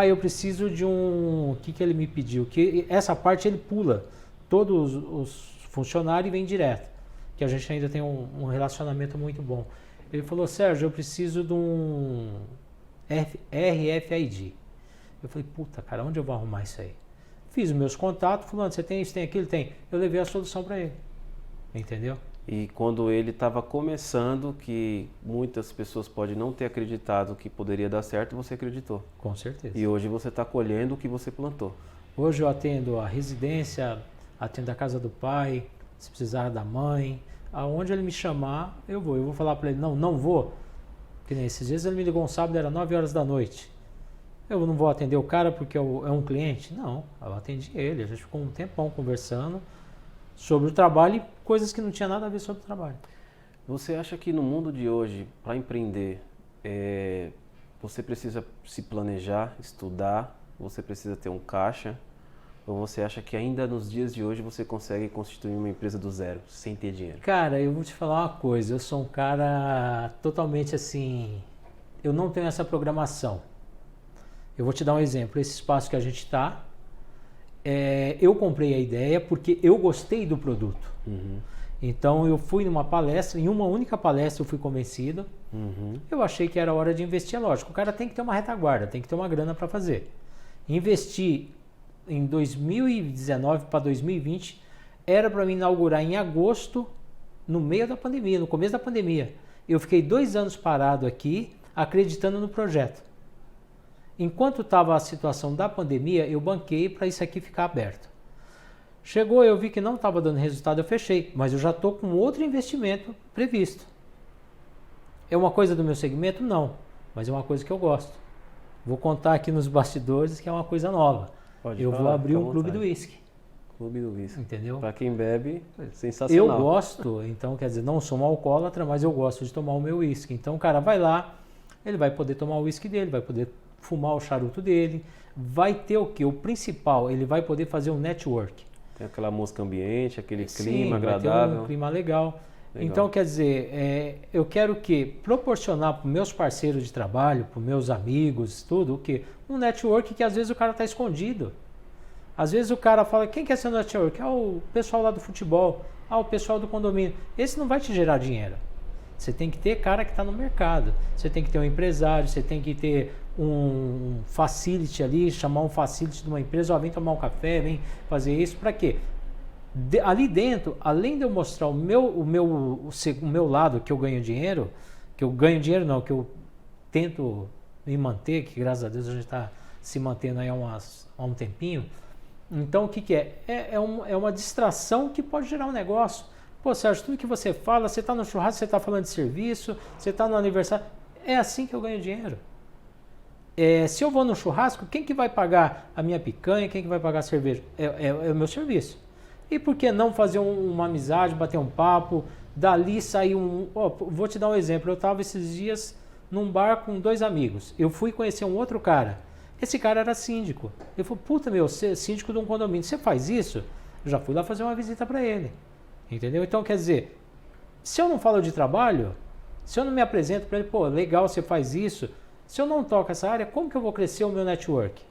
Eu preciso de o que ele me pediu? Que essa parte ele pula. Todos os funcionários vêm direto. Que a gente ainda tem um relacionamento muito bom. Ele falou, Sérgio, eu preciso de um RFID. Eu falei, puta, cara, onde eu vou arrumar isso aí? Fiz os meus contatos, fulano, você tem isso, tem aquilo? Tem. Eu levei a solução para ele. Entendeu? E quando ele estava começando, que muitas pessoas podem não ter acreditado que poderia dar certo, você acreditou. Com certeza. E hoje você está colhendo o que você plantou. Hoje eu atendo a residência, atendo a casa do pai, se precisar da mãe. Aonde ele me chamar, eu vou. Eu vou falar para ele, não vou. Que nem esses dias ele me ligou um sábado, era 9 horas da noite. Eu não vou atender o cara porque é um cliente? Não, eu atendi ele. A gente ficou um tempão conversando sobre o trabalho e coisas que não tinha nada a ver sobre o trabalho. Você acha que no mundo de hoje, para empreender, você precisa se planejar, estudar, você precisa ter um caixa? Ou você acha que ainda nos dias de hoje você consegue constituir uma empresa do zero, sem ter dinheiro? Cara, eu vou te falar uma coisa. Eu sou um cara totalmente assim... Eu não tenho essa programação. Eu vou te dar um exemplo. Esse espaço que a gente está, eu comprei a ideia porque eu gostei do produto. Uhum. Então eu fui numa palestra, em uma única palestra eu fui convencido. Uhum. Eu achei que era hora de investir, é lógico. O cara tem que ter uma retaguarda, tem que ter uma grana para fazer. Investir em 2019 para 2020 era para me inaugurar em agosto, no meio da pandemia, no começo da pandemia. Eu fiquei 2 anos parado aqui, acreditando no projeto. Enquanto estava a situação da pandemia, eu banquei para isso aqui ficar aberto. Chegou, eu vi que não estava dando resultado, eu fechei. Mas eu já estou com outro investimento previsto. É uma coisa do meu segmento? Não. Mas é uma coisa que eu gosto. Vou contar aqui nos bastidores que é uma coisa nova. Eu vou abrir um clube do uísque. Clube do uísque. Entendeu? Para quem bebe, sensacional. Eu gosto, então quer dizer, não sou um alcoólatra, mas eu gosto de tomar o meu uísque. Então o cara vai lá, ele vai poder tomar o uísque dele, vai poder fumar o charuto dele, vai ter o quê? O principal, ele vai poder fazer um network. Tem aquela música ambiente, aquele Sim, clima vai agradável. ter um clima legal. Então, quer dizer, eu quero proporcionar para os meus parceiros de trabalho, para os meus amigos, tudo, o quê? Um network que às vezes o cara está escondido. Às vezes o cara fala, quem quer ser no network? O pessoal lá do futebol, o pessoal do condomínio. Esse não vai te gerar dinheiro. Você tem que ter cara que está no mercado. Você tem que ter um empresário, você tem que ter um facility ali, chamar um facility de uma empresa, vem tomar um café, vem fazer isso, para quê? Ali dentro, além de eu mostrar o meu lado que eu ganho dinheiro, que eu tento me manter, que graças a Deus a gente está se mantendo aí há um tempinho. Então o que é? É uma distração que pode gerar um negócio. Pô, Sérgio, tudo que você fala, você está no churrasco, você está falando de serviço, você está no aniversário, é assim que eu ganho dinheiro. Se eu vou no churrasco, quem que vai pagar a minha picanha, quem que vai pagar a cerveja? É o meu serviço. E por que não fazer uma amizade, bater um papo, dali sair vou te dar um exemplo, eu estava esses dias num bar com 2 amigos, eu fui conhecer um outro cara, Esse cara era síndico. Ele falou, puta meu, você é síndico de um condomínio, você faz isso? Eu já fui lá fazer uma visita para ele. Entendeu? Então, quer dizer, se eu não falo de trabalho, se eu não me apresento para ele, pô, legal, você faz isso. Se eu não toco essa área, como que eu vou crescer o meu network?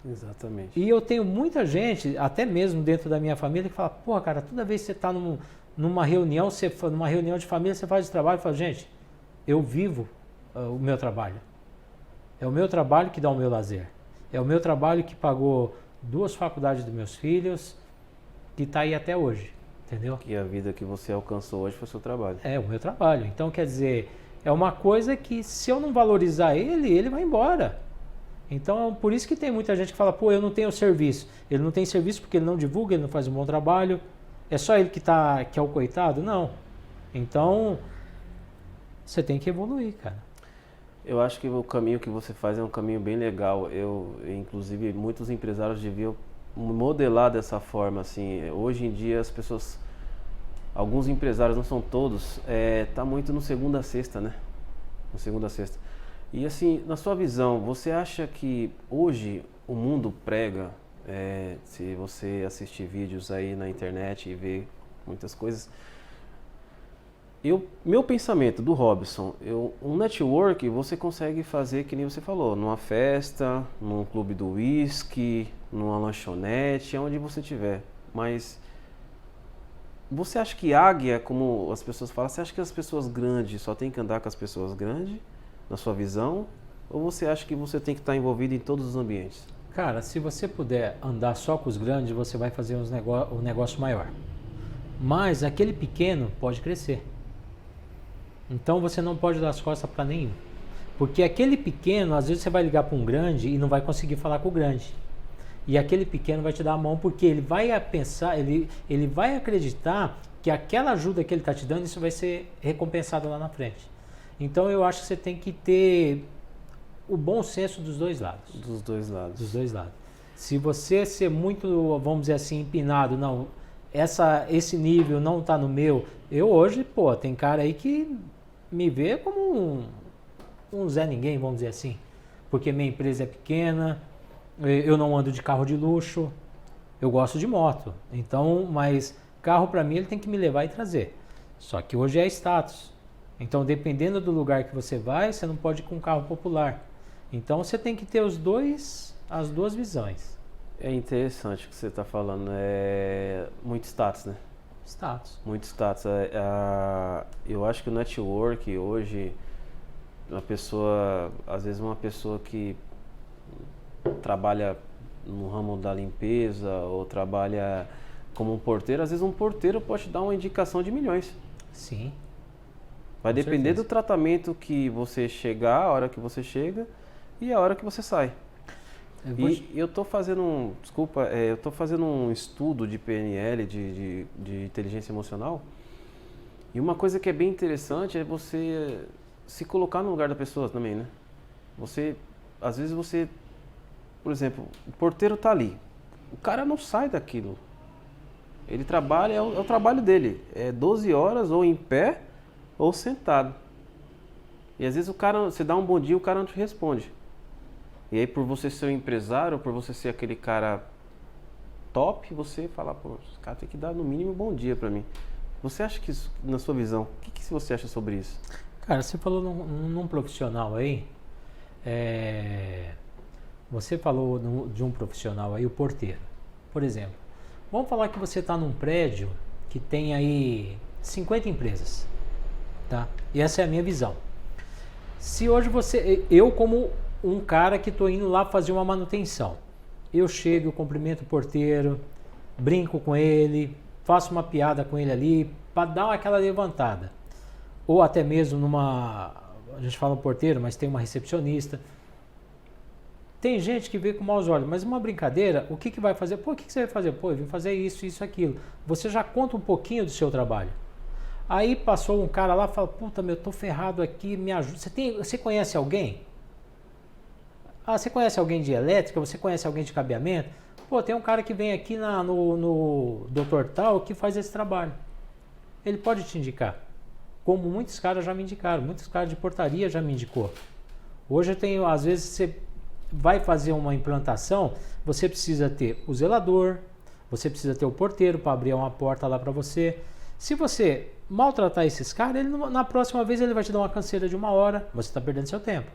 Exatamente. E eu tenho muita gente, até mesmo dentro da minha família, que fala, pô, cara, toda vez que você está numa reunião, numa reunião de família, você faz o trabalho e fala, gente, eu vivo o meu trabalho. É o meu trabalho que dá o meu lazer. É o meu trabalho que pagou 2 faculdades dos meus filhos, que está aí até hoje, entendeu? Que a vida que você alcançou hoje foi o seu trabalho. É o meu trabalho. Então, quer dizer, é uma coisa que se eu não valorizar ele, ele vai embora. Então, por isso que tem muita gente que fala, pô, eu não tenho serviço. Ele não tem serviço porque ele não divulga, ele não faz um bom trabalho. É só ele que é o coitado? Não. Então, você tem que evoluir, cara. Eu acho que o caminho que você faz é um caminho bem legal. Inclusive, muitos empresários deviam modelar dessa forma, assim. Hoje em dia, as pessoas, alguns empresários, não são todos, tá muito no segunda a sexta, né? No segunda a sexta. E assim, na sua visão, você acha que hoje o mundo prega, se você assistir vídeos aí na internet e ver muitas coisas, meu pensamento do Robson, um network você consegue fazer que nem você falou, numa festa, num clube do whisky, numa lanchonete, onde você estiver. Mas você acha que águia, como as pessoas falam, você acha que as pessoas grandes só tem que andar com as pessoas grandes? Na sua visão, ou você acha que você tem que estar envolvido em todos os ambientes? Cara, se você puder andar só com os grandes, você vai fazer um negócio maior. Mas aquele pequeno pode crescer. Então você não pode dar as costas para nenhum. Porque aquele pequeno, às vezes você vai ligar para um grande e não vai conseguir falar com o grande. E aquele pequeno vai te dar a mão porque ele vai pensar, ele vai acreditar que aquela ajuda que ele está te dando, isso vai ser recompensado lá na frente. Então eu acho que você tem que ter o bom senso dos dois lados. Dos dois lados. Dos dois lados. Se você ser muito, vamos dizer assim, empinado, não, esse nível não está no meu. Eu hoje, pô, tem cara aí que me vê como um Zé Ninguém, vamos dizer assim. Porque minha empresa é pequena, eu não ando de carro de luxo, eu gosto de moto. Então, mas carro para mim ele tem que me levar e trazer. Só que hoje é status. Então, dependendo do lugar que você vai, você não pode ir com um carro popular. Então, você tem que ter as duas visões. É interessante o que você está falando. É muito status, né? Status. Muito status. Eu acho que o network hoje, às vezes uma pessoa que trabalha no ramo da limpeza ou trabalha como um porteiro, às vezes um porteiro pode te dar uma indicação de milhões. Sim. Vai depender do tratamento que você chegar, a hora que você chega e a hora que você sai. Eu estou fazendo um estudo de PNL, de inteligência emocional, e uma coisa que é bem interessante é você se colocar no lugar da pessoa também, né? Às vezes por exemplo, o porteiro está ali, o cara não sai daquilo, ele trabalha, é o trabalho dele, é 12 horas ou em pé ou sentado, e às vezes você dá um bom dia, o cara não te responde. E aí, por você ser um empresário, por você ser aquele cara top, você fala, pô, esse cara tem que dar no mínimo um bom dia pra mim. Você acha que isso, na sua visão, o que você acha sobre isso? Cara, você falou num profissional aí, você falou de um profissional aí, o porteiro. Por exemplo, vamos falar que você está num prédio que tem aí 50 empresas, tá? E essa é a minha visão. Se hoje eu como um cara que estou indo lá fazer uma manutenção, eu chego, cumprimento o porteiro, brinco com ele, faço uma piada com ele ali, para dar aquela levantada. Ou até mesmo a gente fala porteiro, mas tem uma recepcionista. Tem gente que vê com maus olhos, mas uma brincadeira, o que vai fazer? Pô, o que você vai fazer? Pô, eu vim fazer isso, isso, aquilo. Você já conta um pouquinho do seu trabalho. Aí passou um cara lá e fala, puta, eu tô ferrado aqui, me ajuda. Você conhece alguém? Você conhece alguém de elétrica? Você conhece alguém de cabeamento? Pô, tem um cara que vem aqui no Dr. Tal que faz esse trabalho. Ele pode te indicar. Como muitos caras já me indicaram, muitos caras de portaria já me indicou. Hoje eu tenho, às vezes, vai fazer uma implantação, você precisa ter o zelador, você precisa ter o porteiro para abrir uma porta lá para você. Se você maltratar esses caras, na próxima vez ele vai te dar uma canseira de 1 hora, você está perdendo seu tempo,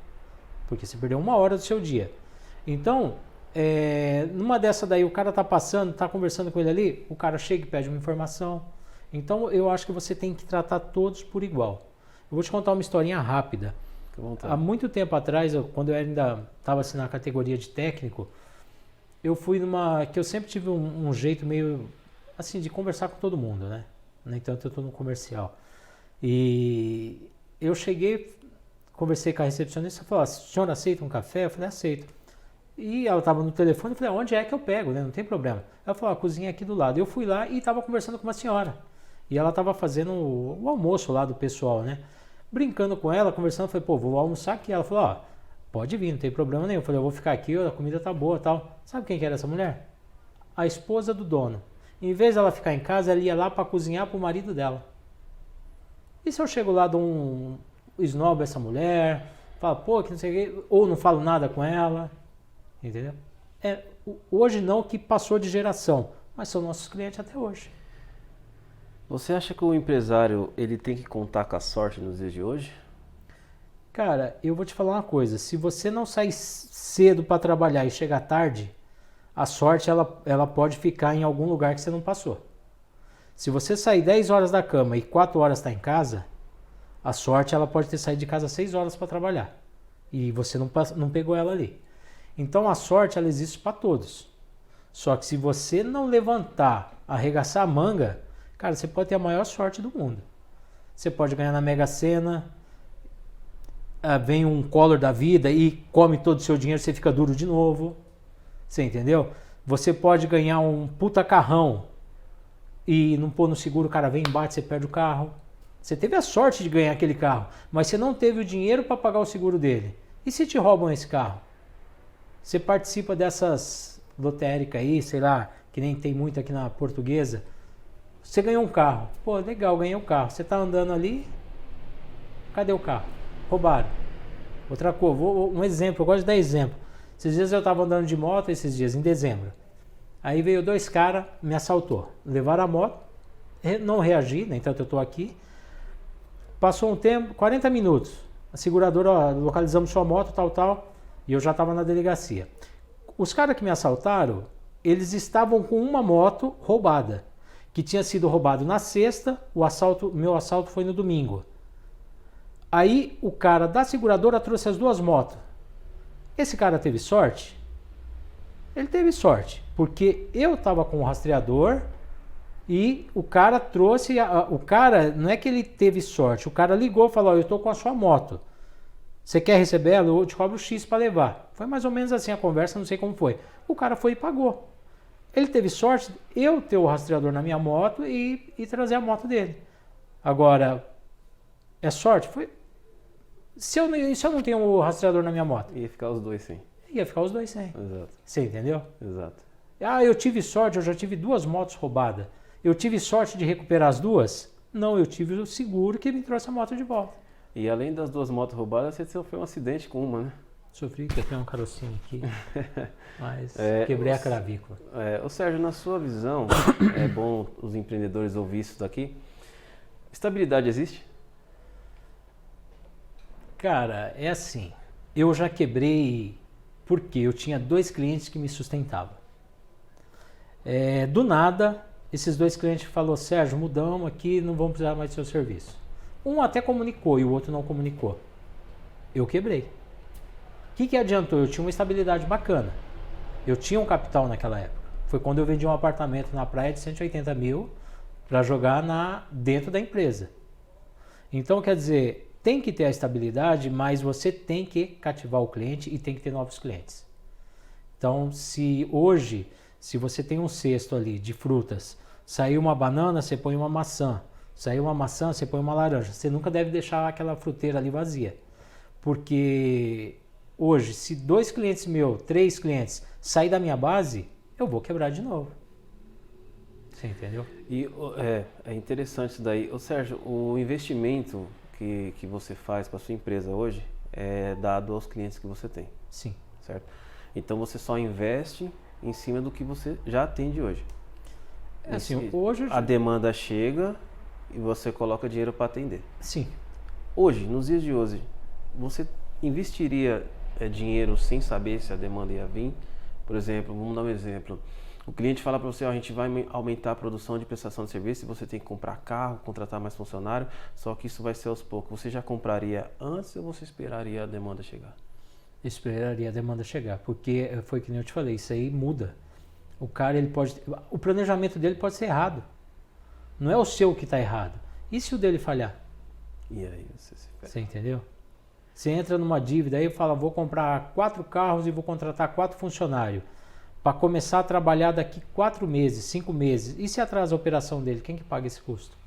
porque você perdeu 1 hora do seu dia. Então, numa dessa daí, o cara tá passando, tá conversando com ele ali, o cara chega e pede uma informação. Então, eu acho que você tem que tratar todos por igual. Eu vou te contar uma historinha rápida. Há muito tempo atrás, quando eu ainda estava assim, na categoria de técnico, eu fui que eu sempre tive um jeito meio assim de conversar com todo mundo, né? No entanto, eu estou no comercial. E eu cheguei, conversei com a recepcionista, falou: senhora aceita um café? Eu falei: aceito. E ela estava no telefone, eu falei: onde é que eu pego, né? Não tem problema. Ela falou: a cozinha é aqui do lado. Eu fui lá e estava conversando com uma senhora. E ela estava fazendo o almoço lá do pessoal, né? Brincando com ela, conversando, eu falei: pô, vou almoçar aqui. Ela falou: ó, pode vir, não tem problema nenhum. Eu falei: eu vou ficar aqui, a comida tá boa e tal. Sabe quem que era essa mulher? A esposa do dono. Em vez dela ficar em casa, ela ia lá para cozinhar pro marido dela. E se eu chego lá, dou um snob essa mulher, falo: pô, que não sei o quê, ou não falo nada com ela, entendeu? Hoje não, que passou de geração, mas são nossos clientes até hoje. Você acha que o empresário ele tem que contar com a sorte nos dias de hoje? Cara, eu vou te falar uma coisa. Se você não sair cedo para trabalhar e chegar tarde, a sorte ela pode ficar em algum lugar que você não passou. Se você sair 10 horas da cama e 4 horas está em casa, a sorte ela pode ter saído de casa 6 horas para trabalhar. E você não pegou ela ali. Então a sorte ela existe para todos. Só que se você não levantar, arregaçar a manga, cara, você pode ter a maior sorte do mundo. Você pode ganhar na Mega Sena, vem um Collor da vida e come todo o seu dinheiro, você fica duro de novo. Você entendeu? Você pode ganhar um puta carrão e não pôr no seguro, o cara vem, bate, você perde o carro. Você teve a sorte de ganhar aquele carro, mas você não teve o dinheiro para pagar o seguro dele. E se te roubam esse carro? Você participa dessas lotéricas aí, sei lá, que nem tem muito aqui na Portuguesa. Você ganhou um carro. Pô, legal, ganhei um carro. Você tá andando ali, cadê o carro? Roubaram. Outra coisa, um exemplo, eu gosto de dar exemplo. Esses dias eu estava andando de moto, em dezembro. Aí veio 2 caras, me assaltou. Levaram a moto, não reagi, nem tanto eu estou aqui. Passou um tempo, 40 minutos. A seguradora: ó, localizamos sua moto, tal. E eu já estava na delegacia. Os caras que me assaltaram, eles estavam com uma moto roubada, que tinha sido roubado na sexta, meu assalto foi no domingo. Aí o cara da seguradora trouxe as 2 motos. Esse cara teve sorte? Ele teve sorte, porque eu estava com o rastreador e o cara trouxe, o cara, não é que ele teve sorte, o cara ligou e falou: ó, eu estou com a sua moto, você quer receber ela? Eu te cobro X para levar. Foi mais ou menos assim a conversa, não sei como foi. O cara foi e pagou. Ele teve sorte eu ter o rastreador na minha moto e trazer a moto dele. Agora, é sorte? Foi. Se eu não tenho o rastreador na minha moto? Ia ficar os dois sem. Ia ficar os dois sem. Exato. Você entendeu? Exato. Eu tive sorte, eu já tive 2 motos roubadas. Eu tive sorte de recuperar as 2? Não, eu tive o seguro que me trouxe a moto de volta. E além das 2 motos roubadas, você sofreu um acidente com uma, né? Sofri, que eu tenho um carocinho aqui, mas quebrei a clavícula. Ô Sérgio, na sua visão, é bom os empreendedores ouvir isso daqui. Estabilidade existe? Cara, é assim, eu já quebrei porque eu tinha 2 clientes que me sustentavam. Do nada, esses 2 clientes falaram: Sérgio, mudamos aqui, não vamos precisar mais do seu serviço. Um até comunicou e o outro não comunicou. Eu quebrei. O que adiantou? Eu tinha uma estabilidade bacana. Eu tinha um capital naquela época. Foi quando eu vendi um apartamento na praia de 180 mil para jogar dentro da empresa. Então, quer dizer, tem que ter a estabilidade, mas você tem que cativar o cliente e tem que ter novos clientes. Então, se você tem um cesto ali de frutas, saiu uma banana, você põe uma maçã. Saiu uma maçã, você põe uma laranja. Você nunca deve deixar aquela fruteira ali vazia. Porque hoje, se 2 clientes meus, 3 clientes sair da minha base, eu vou quebrar de novo. Você entendeu? E é interessante isso daí. Ô Sérgio, o investimento que você faz para a sua empresa hoje é dado aos clientes que você tem. Sim. certo? Então você só investe em cima do que você já atende hoje. Assim, hoje a demanda chega e você coloca dinheiro para atender. Sim. Hoje, nos dias de hoje, você investiria dinheiro sem saber se a demanda ia vir? Por exemplo, vamos dar um exemplo. O cliente fala para você, a gente vai aumentar a produção de prestação de serviço, você tem que comprar carro, contratar mais funcionário, só que isso vai ser aos poucos. Você já compraria antes ou você esperaria a demanda chegar? Esperaria a demanda chegar, porque foi que nem eu te falei, isso aí muda. O cara, o planejamento dele pode ser errado. Não é o seu que está errado. E se o dele falhar? E aí você se ferra. Você entendeu? Você entra numa dívida, aí fala, vou comprar 4 carros e vou contratar 4 funcionários para começar a trabalhar daqui 4 meses, 5 meses. E se atrasa a operação dele, quem que paga esse custo?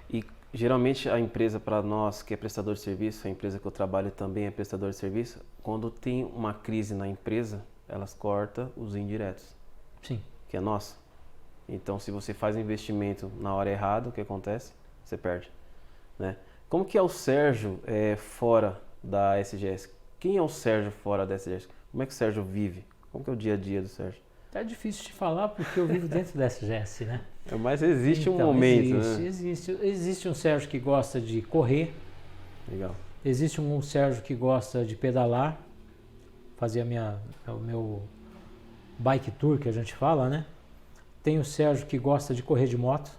E geralmente a empresa, para nós que é prestador de serviço, a empresa que eu trabalho também é prestador de serviço, quando tem uma crise na empresa, elas cortam os indiretos. Sim. Que é nosso. Então, se você faz um investimento na hora errada, o que acontece? Você perde, né? Como que é o Sérgio fora da SGS? Quem é o Sérgio fora da SGS? Como é que o Sérgio vive? Como que é o dia a dia do Sérgio? Tá difícil de falar porque eu vivo dentro da SGS, né? Mas existe então, um momento, né? Existe um Sérgio que gosta de correr. Legal. Existe um Sérgio que gosta de pedalar. Fazer o meu bike tour que a gente fala, né? Tem o Sérgio que gosta de correr de moto,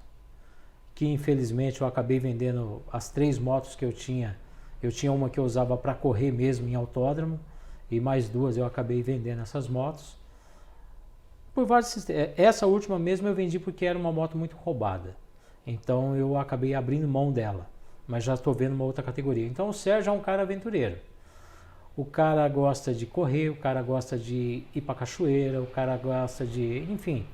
que infelizmente eu acabei vendendo as 3 motos que eu tinha. Eu tinha uma que eu usava para correr mesmo em autódromo e mais 2 eu acabei vendendo essas motos. Por vários sistemas. Essa última mesmo eu vendi porque era uma moto muito roubada. Então eu acabei abrindo mão dela, mas já estou vendo uma outra categoria. Então o Sérgio é um cara aventureiro. O cara gosta de correr, o cara gosta de ir para cachoeira, o cara gosta de... Enfim,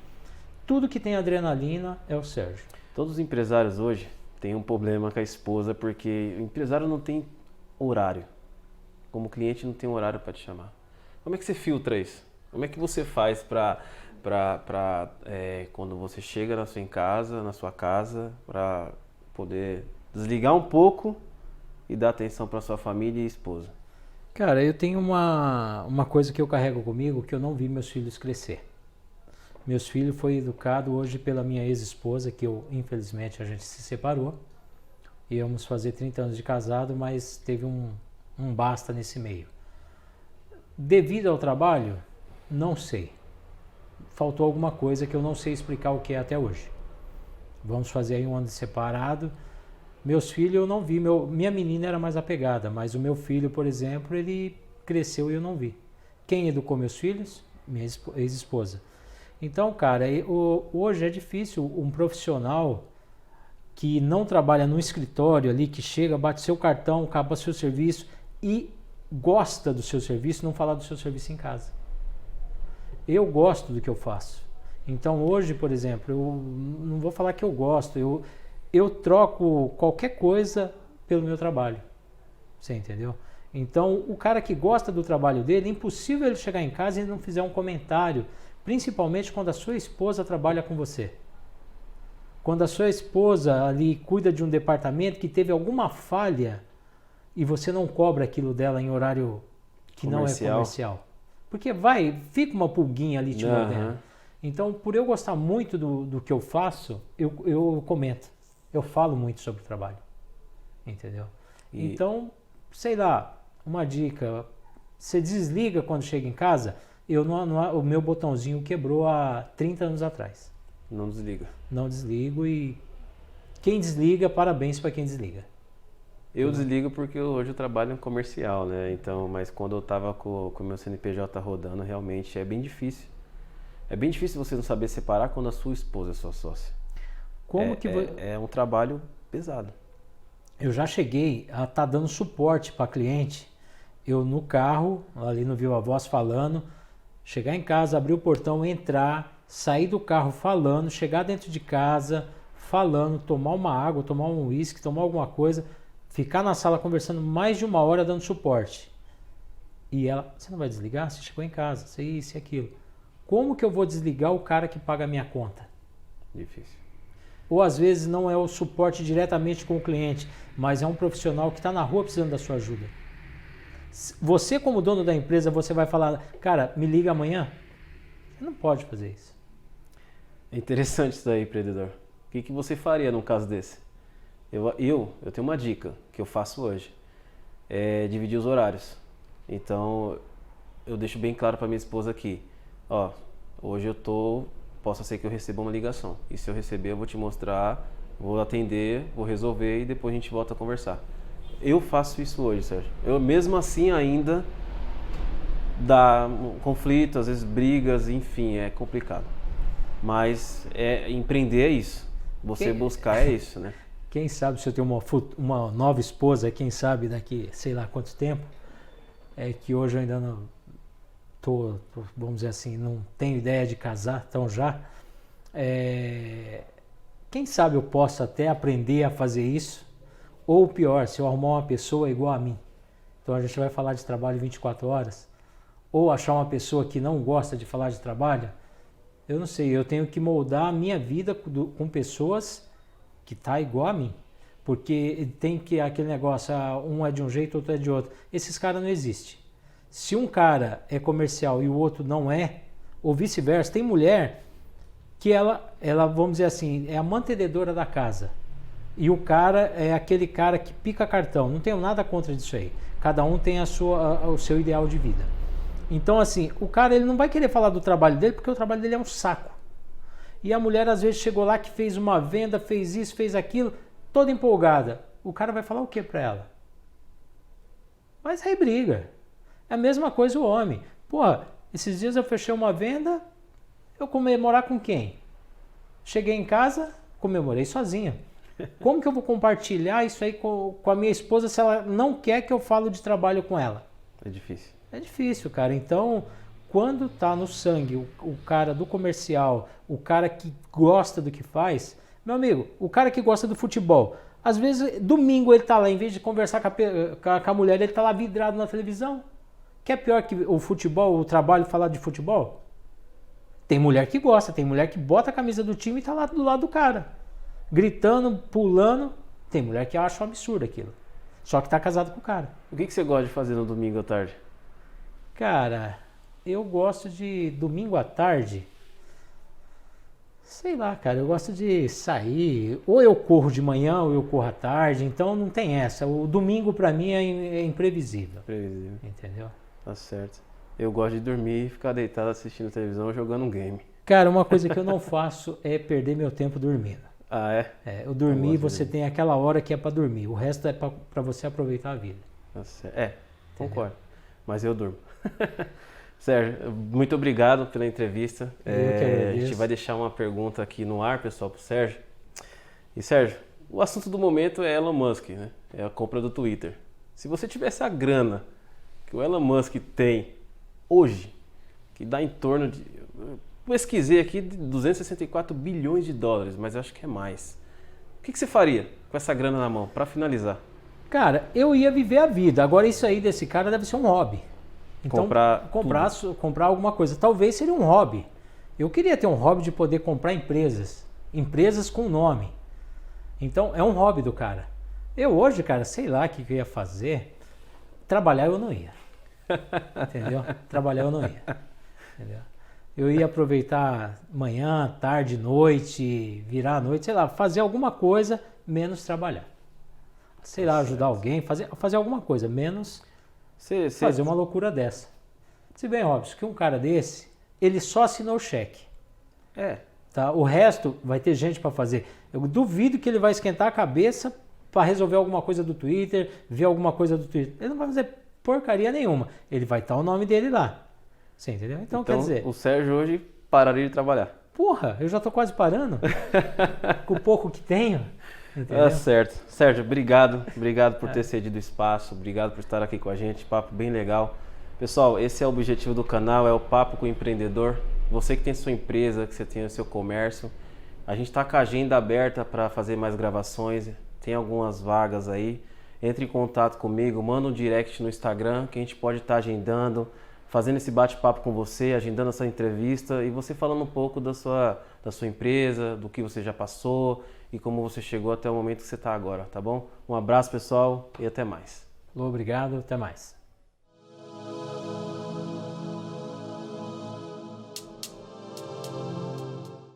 tudo que tem adrenalina é o Sérgio. Todos os empresários hoje têm um problema com a esposa porque o empresário não tem horário. Como cliente não tem horário para te chamar. Como é que você filtra isso? Como é que você faz para quando você chega na sua casa, para poder desligar um pouco e dar atenção para sua família e esposa? Cara, eu tenho uma coisa que eu carrego comigo que eu não vi meus filhos crescer. Meus filhos foram educados hoje pela minha ex-esposa, que infelizmente a gente se separou. Íamos fazer 30 anos de casado, mas teve um basta nesse meio. Devido ao trabalho, não sei. Faltou alguma coisa que eu não sei explicar o que é até hoje. Vamos fazer aí um ano de separado. Meus filhos eu não vi, minha menina era mais apegada, mas o meu filho, por exemplo, ele cresceu e eu não vi. Quem educou meus filhos? Minha ex-esposa. Então, cara, hoje é difícil um profissional que não trabalha no escritório ali, que chega, bate seu cartão, acaba seu serviço e gosta do seu serviço, não falar do seu serviço em casa. Eu gosto do que eu faço. Então, hoje, por exemplo, eu não vou falar que eu gosto, eu troco qualquer coisa pelo meu trabalho. Você entendeu? Então, o cara que gosta do trabalho dele, é impossível ele chegar em casa e não fizer um comentário, principalmente quando a sua esposa trabalha com você. Quando a sua esposa ali cuida de um departamento que teve alguma falha e você não cobra aquilo dela em horário que não é comercial. Porque fica uma pulguinha ali te mordendo. Então, por eu gostar muito do que eu faço, eu comento. Eu falo muito sobre o trabalho. Entendeu? Então, sei lá, uma dica. Você desliga quando chega em casa. O meu botãozinho quebrou há 30 anos atrás. Não desliga. Não desligo e quem desliga, parabéns para quem desliga. Eu desligo porque hoje eu trabalho em comercial, né? Então, mas quando eu estava com o meu CNPJ rodando, realmente é bem difícil. É bem difícil você não saber separar quando a sua esposa é sua sócia. É um trabalho pesado. Eu já cheguei a estar dando suporte para cliente. Eu no carro, ali no Viva Voz falando, chegar em casa, abrir o portão, entrar, sair do carro falando, chegar dentro de casa falando, tomar uma água, tomar um uísque, tomar alguma coisa, ficar na sala conversando mais de 1 hora dando suporte. E ela, você não vai desligar? Você chegou em casa, isso e aquilo. Como que eu vou desligar o cara que paga a minha conta? Difícil. Ou às vezes não é o suporte diretamente com o cliente, mas é um profissional que está na rua precisando da sua ajuda. Você como dono da empresa, você vai falar, cara, me liga amanhã? Você não pode fazer isso. É interessante isso daí, empreendedor. O que você faria num caso desse? Eu tenho uma dica que eu faço hoje. É dividir os horários. Então, eu deixo bem claro para minha esposa aqui. Ó, hoje possa ser que eu receba uma ligação. E se eu receber, eu vou te mostrar, vou atender, vou resolver e depois a gente volta a conversar. Eu faço isso hoje, Sérgio. Eu mesmo assim ainda dá conflito, às vezes brigas, enfim, é complicado. Mas empreender é isso. Você buscar é isso, né? Quem sabe se eu tenho uma nova esposa, quem sabe daqui sei lá quanto tempo, é que hoje eu ainda não vamos dizer assim, não tenho ideia de casar, então já. Quem sabe eu posso até aprender a fazer isso, ou pior, se eu arrumar uma pessoa igual a mim. Então a gente vai falar de trabalho 24 horas, ou achar uma pessoa que não gosta de falar de trabalho, eu não sei, eu tenho que moldar a minha vida com pessoas que tá igual a mim. Porque tem que aquele negócio, um é de um jeito, outro é de outro. Esses caras não existem. Se um cara é comercial e o outro não é, ou vice-versa, tem mulher que ela, vamos dizer assim, é a mantenedora da casa. E o cara é aquele cara que pica cartão. Não tenho nada contra disso aí. Cada um tem o seu ideal de vida. Então, assim, o cara ele não vai querer falar do trabalho dele porque o trabalho dele é um saco. E a mulher às vezes chegou lá que fez uma venda, fez isso, fez aquilo, toda empolgada. O cara vai falar o que para ela? Mas aí briga. É a mesma coisa o homem. Porra, esses dias eu fechei uma venda, eu comemorar com quem? Cheguei em casa, comemorei sozinha. Como que eu vou compartilhar isso aí com a minha esposa se ela não quer que eu fale de trabalho com ela? É difícil. É difícil, cara. Então, quando tá no sangue o cara do comercial, o cara que gosta do que faz, meu amigo, o cara que gosta do futebol, às vezes domingo ele tá lá, em vez de conversar com a mulher, ele tá lá vidrado na televisão. Que é pior que o futebol, o trabalho falar de futebol? Tem mulher que gosta, tem mulher que bota a camisa do time e tá lá do lado do cara, gritando, pulando. Tem mulher que acha um absurdo aquilo. Só que tá casado com o cara. O que você gosta de fazer no domingo à tarde? Cara, eu gosto de domingo à tarde, sei lá, cara, eu gosto de sair, ou eu corro de manhã ou eu corro à tarde, então não tem essa. O domingo pra mim é imprevisível. Previsível. Entendeu? Tá certo. Eu gosto de dormir e ficar deitado assistindo televisão ou jogando um game. Cara, uma coisa que eu não faço é perder meu tempo dormindo. Ah, é? Eu dormir, você tem aquela hora que é pra dormir, o resto é pra você aproveitar a vida. Tá certo. Concordo. Mas eu durmo. Sérgio, muito obrigado pela entrevista. A gente vai deixar uma pergunta aqui no ar, pessoal, pro Sérgio. E Sérgio, o assunto do momento é Elon Musk, né? É a compra do Twitter. Se você tivesse a grana que o Elon Musk tem hoje, que dá em torno de... Eu pesquisei aqui de 264 bilhões de dólares, mas eu acho que é mais. O que você faria com essa grana na mão, para finalizar? Cara, eu ia viver a vida. Agora isso aí desse cara deve ser um hobby. Então, comprar alguma coisa. Talvez seria um hobby. Eu queria ter um hobby de poder comprar empresas com nome. Então, é um hobby do cara. Eu hoje, cara, sei lá o que eu ia fazer. Trabalhar eu não ia. Entendeu? Trabalhar eu não ia. Entendeu? Eu ia aproveitar manhã, tarde, noite, virar a noite, sei lá, fazer alguma coisa, menos trabalhar. Sei lá, ajudar alguém, fazer alguma coisa, menos fazer uma loucura dessa. Se bem, Robson, que um cara desse, ele só assinou o cheque. Tá? O resto vai ter gente para fazer. Eu duvido que ele vai esquentar a cabeça para resolver alguma coisa do Twitter, ver alguma coisa do Twitter. Ele não vai fazer porcaria nenhuma. Ele vai estar o nome dele lá. Você entendeu? Então quer dizer... o Sérgio hoje pararia de trabalhar. Porra, eu já tô quase parando. Com o pouco que tenho. Entendeu? Tá certo. Sérgio, obrigado. Obrigado por ter cedido espaço. Obrigado por estar aqui com a gente. Papo bem legal. Pessoal, esse é o objetivo do canal, é o Papo com o Empreendedor. Você que tem sua empresa, que você tem o seu comércio. A gente está com a agenda aberta para fazer mais gravações. Tem algumas vagas aí. Entre em contato comigo, manda um direct no Instagram que a gente pode estar agendando, fazendo esse bate-papo com você, agendando essa entrevista e você falando um pouco da sua empresa, do que você já passou e como você chegou até o momento que você está agora, tá bom? Um abraço, pessoal, e até mais. Obrigado, até mais.